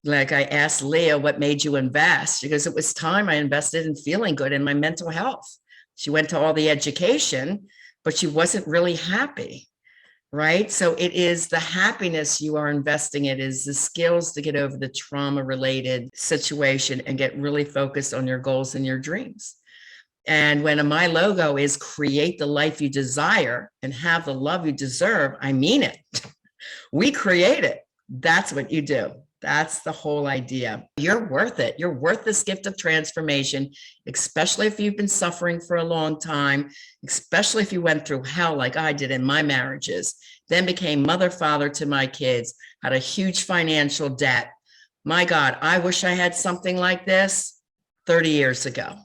B: Like I asked Leah, what made you invest? Because it was time I invested in feeling good in my mental health. She went to all the education, but she wasn't really happy, right? So it is the happiness you are investing in, is the skills to get over the trauma-related situation and get really focused on your goals and your dreams. And when my logo is create the life you desire and have the love you deserve, I mean it. We create it. That's what you do. That's the whole idea. You're worth it. You're worth this gift of transformation, especially if you've been suffering for a long time, especially if you went through hell like I did in my marriages, then became mother, father to my kids, had a huge financial debt. My God, I wish I had something like this 30 years ago.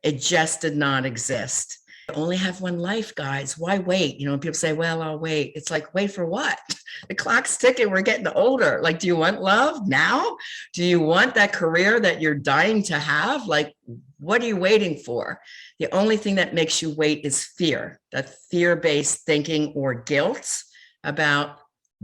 B: It just did not exist. I only have one life, guys. Why wait? People say, well, I'll wait. It's like, wait for what? The clock's ticking. We're getting older. Like, do you want love now? Do you want that career that you're dying to have? Like, what are you waiting for? The only thing that makes you wait is fear, that fear-based thinking or guilt about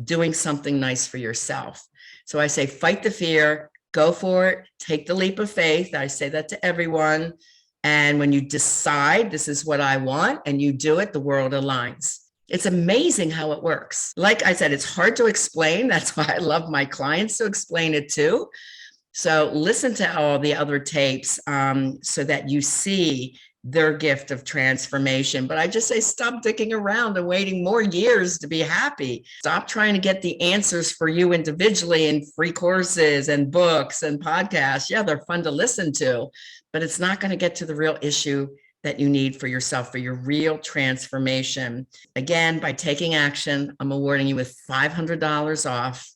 B: doing something nice for yourself. So I say, fight the fear, go for it, take the leap of faith. I say that to everyone. And when you decide this is what I want and you do it, the world aligns. It's amazing how it works. Like I said, it's hard to explain. That's why I love my clients to explain it too. So listen to all the other tapes so that you see their gift of transformation. But I just say, stop dicking around and waiting more years to be happy. Stop trying to get the answers for you individually in free courses and books and podcasts. Yeah, they're fun to listen to, but it's not going to get to the real issue that you need for yourself, for your real transformation. Again, by taking action, I'm awarding you with $500 off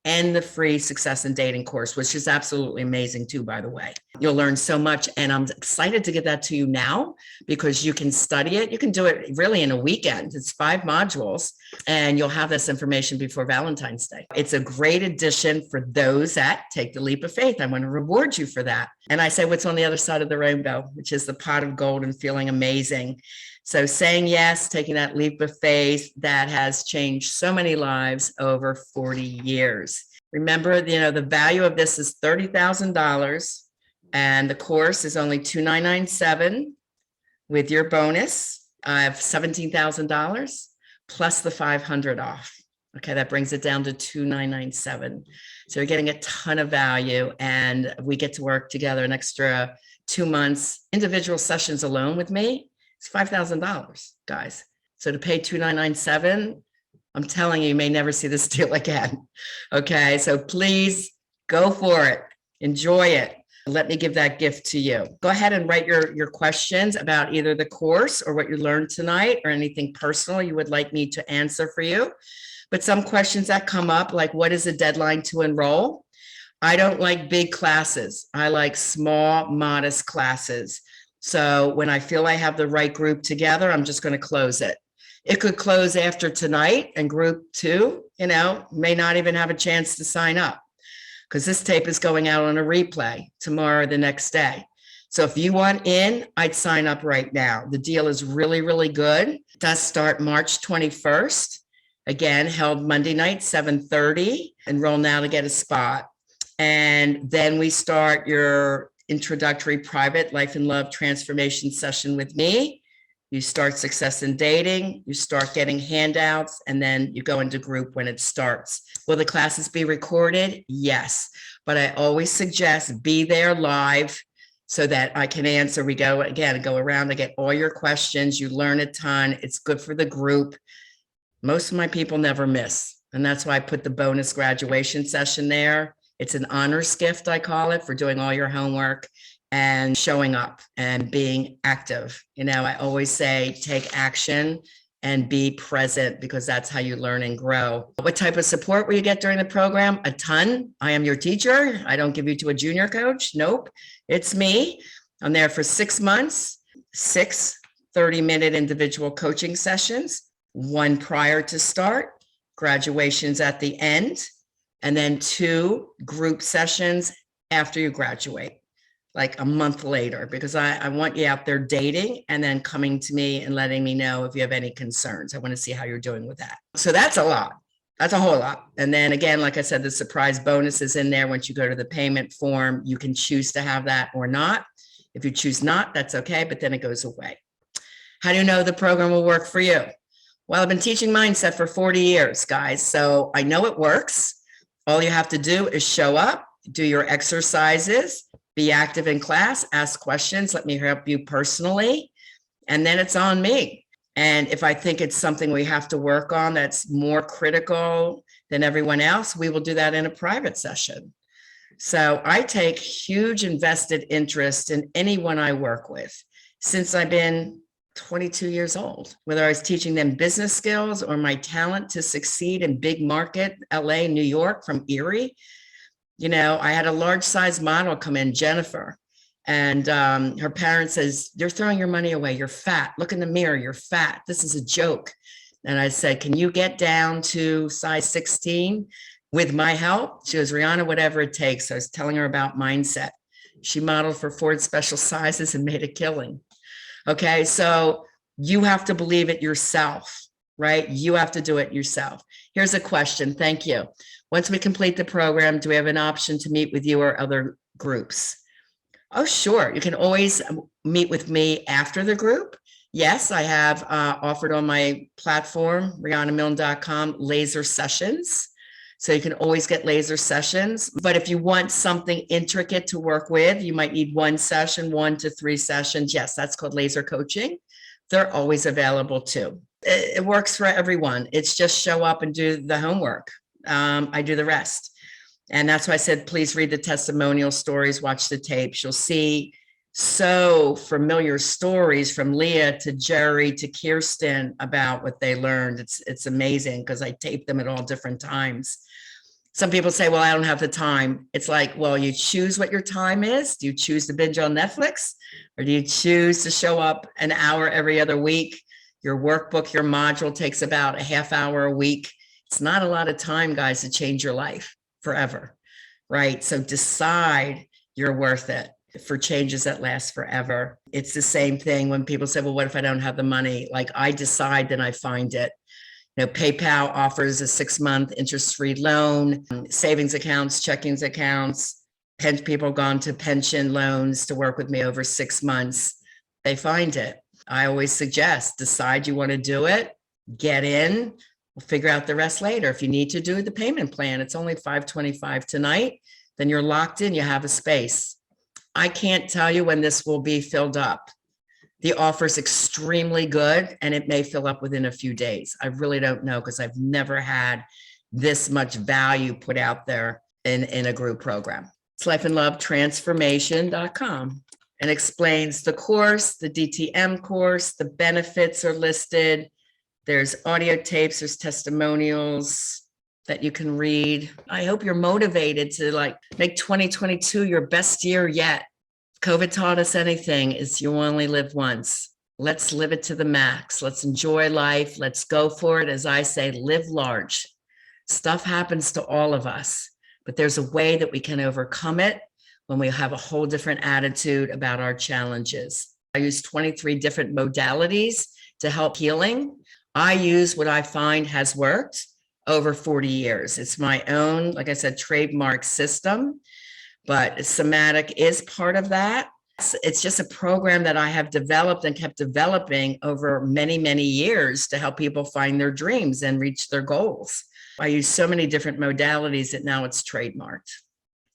B: and the free Success in Dating course, which is absolutely amazing too, by the way. You'll learn so much, and I'm excited to get that to you now because you can study it. You can do it really in a weekend. It's 5 modules, and you'll have this information before Valentine's Day. It's a great addition for those that take the leap of faith. I want to reward you for that. And I say what's on the other side of the rainbow, which is the pot of gold and feeling amazing. So saying yes, taking that leap of faith that has changed so many lives over 40 years. Remember, the value of this is $30,000 and the course is only $2,997 with your bonus of $17,000 plus the $500 off. Okay, that brings it down to $2,997. So you're getting a ton of value, and we get to work together an extra 2 months, individual sessions alone with me. It's $5,000, guys. So to pay $2,997, I'm telling you, you may never see this deal again. Okay, so please go for it. Enjoy it. Let me give that gift to you. Go ahead and write your questions about either the course or what you learned tonight or anything personal you would like me to answer for you. But some questions that come up, like what is the deadline to enroll? I don't like big classes. I like small, modest classes. So when I feel I have the right group together, I'm just going to close it. It could close after tonight, and group 2, may not even have a chance to sign up, because this tape is going out on a replay tomorrow or the next day. So if you want in, I'd sign up right now. The deal is really, really good. It does start March 21st. Again, held Monday night, 7:30. Enroll now to get a spot. And then we start your introductory private life and love transformation session with me. You start Success in Dating, you start getting handouts, and then you go into group when it starts. Will the classes be recorded? Yes, but I always suggest be there live so that I can answer. We go around, I get all your questions, you learn a ton, it's good for the group. Most of my people never miss, and that's why I put the bonus graduation session there. It's an honors gift, I call it, for doing all your homework and showing up and being active. I always say, take action and be present, because that's how you learn and grow. What type of support will you get during the program? A ton. I am your teacher. I don't give you to a junior coach. Nope, it's me. I'm there for 6 months, 6 30-minute individual coaching sessions, 1 prior to start, graduations at the end, and then 2 group sessions after you graduate, like a month later, because I want you out there dating and then coming to me and letting me know if you have any concerns. I want to see how you're doing with that. So that's a lot. That's a whole lot. And then again, like I said, the surprise bonus is in there. Once you go to the payment form, you can choose to have that or not. If you choose not, that's okay, but then it goes away. How do you know the program will work for you? Well, I've been teaching mindset for 40 years, guys. So I know it works. All you have to do is show up, do your exercises, be active in class, ask questions, let me help you personally, and then it's on me. And if I think it's something we have to work on that's more critical than everyone else, we will do that in a private session. So I take huge invested interest in anyone I work with since I've been 22 years old, whether I was teaching them business skills or my talent to succeed in big market, LA, New York, from Erie. I had a large size model come in, Jennifer, and her parents says, "You're throwing your money away. You're fat. Look in the mirror. You're fat. This is a joke." And I said, "Can you get down to size 16 with my help?" She goes, "Riana, whatever it takes." So I was telling her about mindset. She modeled for Ford Special Sizes and made a killing. Okay, so you have to believe it yourself, right? You have to do it yourself. Here's a question. Thank you. Once we complete the program, do we have an option to meet with you or other groups? Oh, sure. You can always meet with me after the group. Yes, I have offered on my platform, rianamilne.com, laser sessions. So you can always get laser sessions. But if you want something intricate to work with, you might need 1 session, 1 to 3 sessions. Yes, that's called laser coaching. They're always available too. It works for everyone. It's just show up and do the homework. I do the rest. And that's why I said, please read the testimonial stories, watch the tapes. You'll see so familiar stories from Leah to Jerry to Kirsten about what they learned. It's amazing because I tape them at all different times. Some people say, well, I don't have the time. It's like, well, you choose what your time is. Do you choose to binge on Netflix, or do you choose to show up an hour every other week? Your workbook, your module takes about a half hour a week. It's not a lot of time, guys, to change your life forever, right? So decide you're worth it for changes that last forever. It's the same thing when people say, well, what if I don't have the money? Like, I decide, then I find it. PayPal offers a 6-month interest-free loan, savings accounts, checkings accounts. People gone to pension loans to work with me over 6 months. They find it. I always suggest, decide you want to do it, get in, we'll figure out the rest later. If you need to do the payment plan, it's only $525 tonight, then you're locked in, you have a space. I can't tell you when this will be filled up. The offer is extremely good, and it may fill up within a few days. I really don't know, because I've never had this much value put out there in a group program. It's lifeandlovetransformation.com, and explains the course, the DTM course, the benefits are listed. There's audio tapes, there's testimonials that you can read. I hope you're motivated to make 2022 your best year yet. COVID taught us anything is you only live once. Let's live it to the max. Let's enjoy life. Let's go for it. As I say, live large. Stuff happens to all of us, but there's a way that we can overcome it when we have a whole different attitude about our challenges. I use 23 different modalities to help healing. I use what I find has worked over 40 years. It's my own, like I said, trademark system, but somatic is part of that. It's just a program that I have developed and kept developing over many, many years to help people find their dreams and reach their goals. I use so many different modalities that now it's trademarked.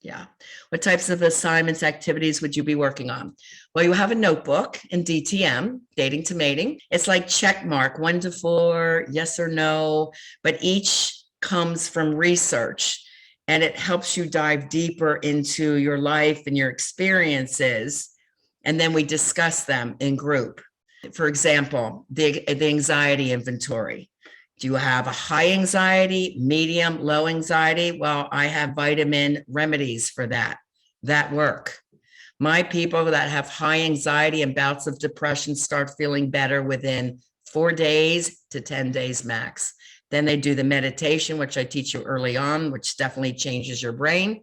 B: Yeah. What types of assignments, activities would you be working on? Well, you have a notebook in DTM, dating to mating. It's like check mark 1 to 4, yes or no, but each comes from research, and it helps you dive deeper into your life and your experiences. And then we discuss them in group. For example, the anxiety inventory. Do you have a high anxiety, medium, low anxiety? Well, I have vitamin remedies for that work. My people that have high anxiety and bouts of depression start feeling better within 4 days to 10 days max. Then they do the meditation, which I teach you early on, which definitely changes your brain.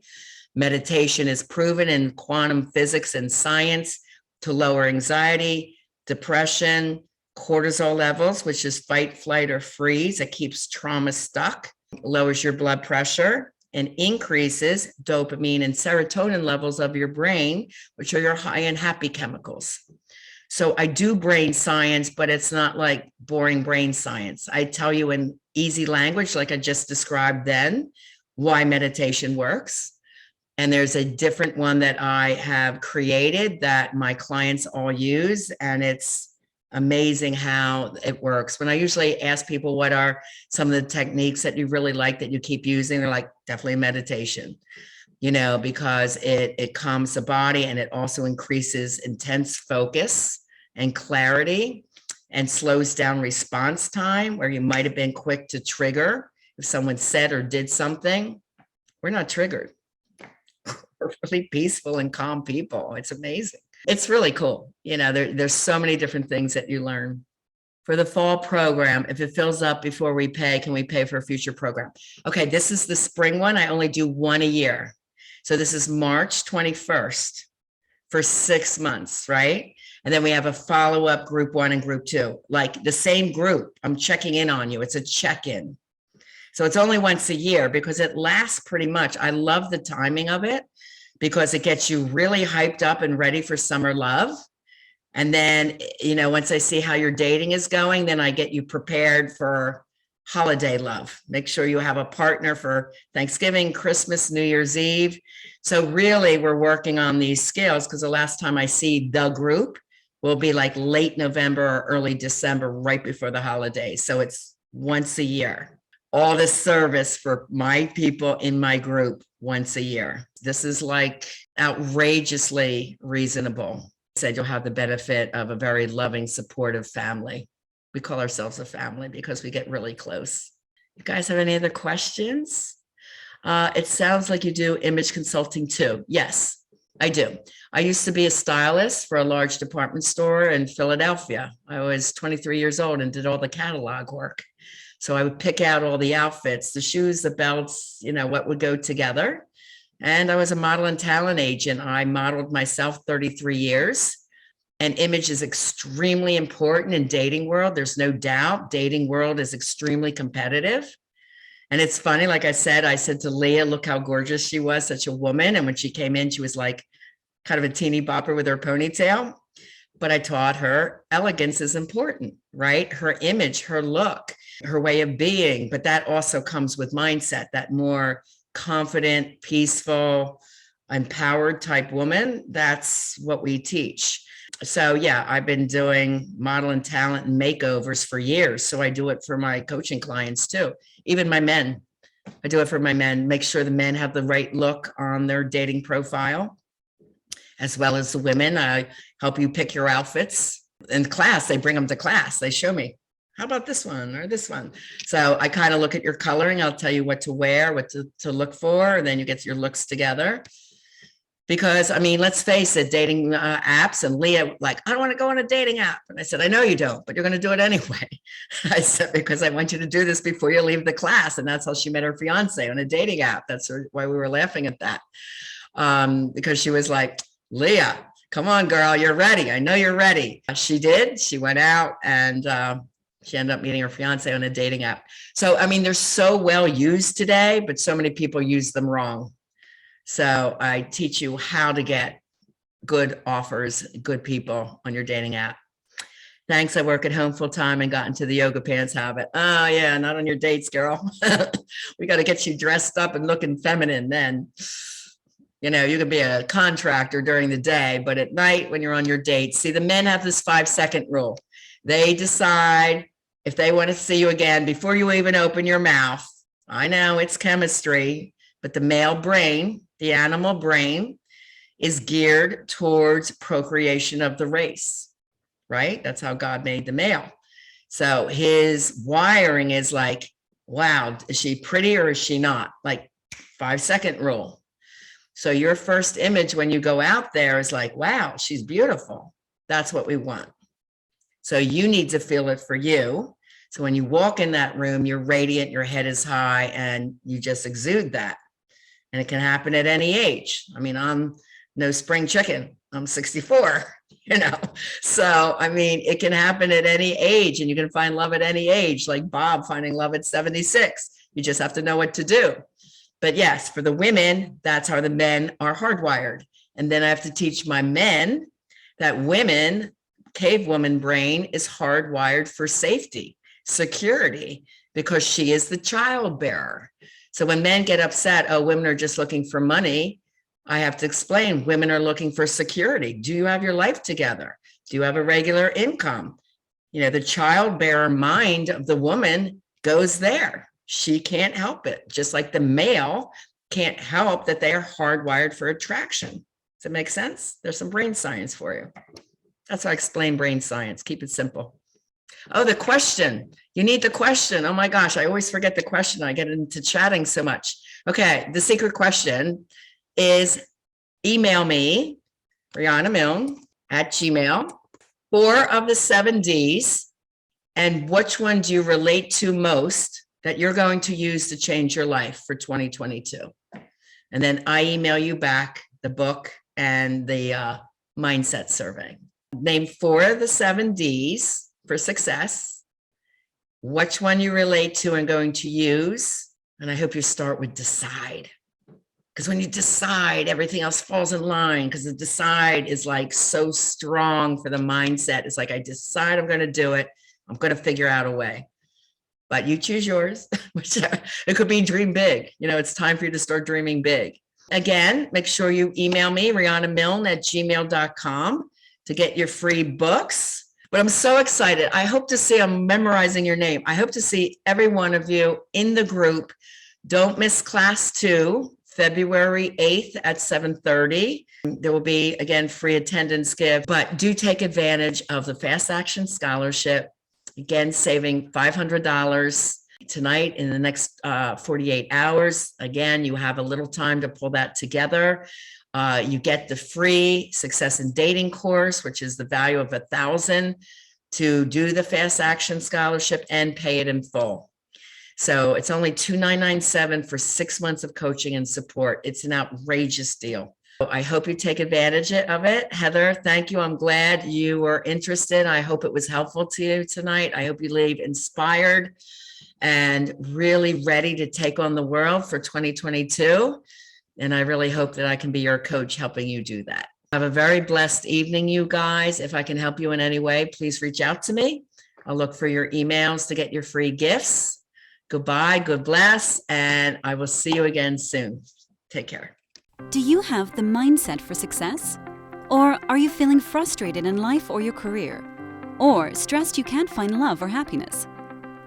B: Meditation is proven in quantum physics and science to lower anxiety, depression, cortisol levels, which is fight, flight, or freeze. It keeps trauma stuck, lowers your blood pressure, and increases dopamine and serotonin levels of your brain, which are your high and happy chemicals. So I do brain science, but it's not like boring brain science. I tell you in easy language, like I just described then, why meditation works. And there's a different one that I have created that my clients all use, and it's amazing how it works. When I usually ask people what are some of the techniques that you really like that you keep using, they're like, definitely meditation, because it calms the body, and it also increases intense focus and clarity and slows down response time, where you might have been quick to trigger. If someone said or did something, we're not triggered. We're really peaceful and calm people. It's amazing. It's really cool. There's so many different things that you learn. For the fall program, if it fills up before we pay, can we pay for a future program? Okay, this is the spring one. I only do one a year. So this is March 21st for 6 months, right? And then we have a follow-up group 1 and group 2, like the same group. I'm checking in on you. It's a check-in. So it's only once a year because it lasts pretty much. I love the timing of it because it gets you really hyped up and ready for summer love. And then, once I see how your dating is going, then I get you prepared for holiday love. Make sure you have a partner for Thanksgiving, Christmas, New Year's Eve. So really we're working on these skills because the last time I see the group will be like late November or early December, right before the holidays. So it's once a year. All this service for my people in my group once a year. This is like outrageously reasonable. Said you'll have the benefit of a very loving, supportive family. We call ourselves a family because we get really close. You guys have any other questions? It sounds like you do image consulting too. Yes, I do. I used to be a stylist for a large department store in Philadelphia. I was 23 years old and did all the catalog work. So I would pick out all the outfits, the shoes, the belts, what would go together. And I was a model and talent agent. I modeled myself 33 years. And image is extremely important in dating world. There's no doubt dating world is extremely competitive. And it's funny, like I said to Leah, look how gorgeous she was, such a woman. And when she came in, she was like kind of a teeny bopper with her ponytail. But I taught her elegance is important, right? Her image, her look, her way of being. But that also comes with mindset, that more confident, peaceful, empowered type woman. That's what we teach. So yeah, I've been doing model and talent and makeovers for years. So I do it for my coaching clients too, even my men. I do it for my men, make sure the men have the right look on their dating profile, as well as the women. I help you pick your outfits. In class, they bring them to class. They show me, how about this one or this one? So I kind of look at your coloring. I'll tell you what to wear, what to look for, and then you get your looks together. Because, I mean, let's face it, dating apps, and Leah, like, I don't want to go on a dating app. And I said, I know you don't, but you're going to do it anyway. I said, because I want you to do this before you leave the class. And that's how she met her fiance, on a dating app. That's why we were laughing at that. Because she was like, Leah, come on, girl, you're ready. I know you're ready. She did. She went out and she ended up meeting her fiance on a dating app. So, I mean, they're so well used today, but so many people use them wrong. So I teach you how to get good offers, good people on your dating app. Thanks. I work at home full time and got into the yoga pants habit. Oh yeah, not on your dates, girl. We got to get you dressed up and looking feminine. Then, you know, you can be a contractor during the day, but at night when you're on your dates, see, the men have this 5-second rule. They decide if they want to see you again before you even open your mouth. I know it's chemistry, but the male brain, the animal brain, is geared towards procreation of the race, right? That's how God made the male. So his wiring is like, wow, is she pretty or is she not? Like 5-second rule. So your first image when you go out there is like, wow, she's beautiful. That's what we want. So you need to feel it for you. So when you walk in that room, you're radiant, your head is high, and you just exude that. And it can happen at any age. I mean, I'm no spring chicken. I'm 64, you know. So, I mean, it can happen at any age, and you can find love at any age, like Bob finding love at 76. You just have to know what to do. But yes, for the women, that's how the men are hardwired. And then I have to teach my men that women, cave woman brain is hardwired for safety, security, because she is the child bearer. So when men get upset, oh, women are just looking for money, I have to explain, women are looking for security. Do you have your life together? Do you have a regular income? You know, the child bearer mind of the woman goes there. She can't help it. Just like the male can't help that they are hardwired for attraction. Does that make sense? There's some brain science for you. That's how I explain brain science. Keep it simple. Oh, the question. You need the question. Oh my gosh, I always forget the question. I get into chatting so much. Okay, the secret question is email me, Riana Milne @gmail, 4 of the 7 Ds, and which one do you relate to most that you're going to use to change your life for 2022? And then I email you back the book and the mindset survey. Name 4 of the 7 Ds for success, which one you relate to and going to use. And I hope you start with decide. Because when you decide, everything else falls in line, because the decide is like so strong for the mindset. It's like, I decide I'm going to do it. I'm going to figure out a way. But you choose yours. It could be dream big. You know, it's time for you to start dreaming big. Again, make sure you email me, rianamilne @gmail.com, to get your free books. But I'm so excited. I hope to see, I'm memorizing your name. I hope to see every one of you in the group. Don't miss class 2, February 8th at 7:30. There will be, again, free attendance gift, but do take advantage of the Fast Action Scholarship. Again, saving $500 tonight in the next 48 hours. Again, you have a little time to pull that together. You get the free Success in Dating course, which is the value of $1,000 to do the Fast Action Scholarship and pay it in full. So it's only $2,997 for 6 months of coaching and support. It's an outrageous deal. So I hope you take advantage of it. Heather, thank you. I'm glad you were interested. I hope it was helpful to you tonight. I hope you leave inspired and really ready to take on the world for 2022. And I really hope that I can be your coach helping you do that. Have a very blessed evening, you guys. If I can help you in any way, please reach out to me. I'll look for your emails to get your free gifts. Goodbye, God bless, and I will see you again soon. Take care.
A: Do you have the mindset for success? Or are you feeling frustrated in life or your career? Or stressed you can't find love or happiness?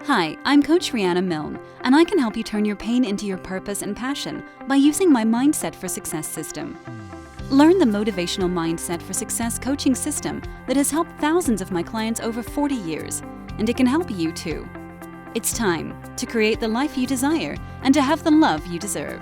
A: Hi, I'm Coach Riana Milne, and I can help you turn your pain into your purpose and passion by using my Mindset for Success system. Learn the motivational Mindset for Success coaching system that has helped thousands of my clients over 40 years, and it can help you too. It's time to create the life you desire and to have the love you deserve.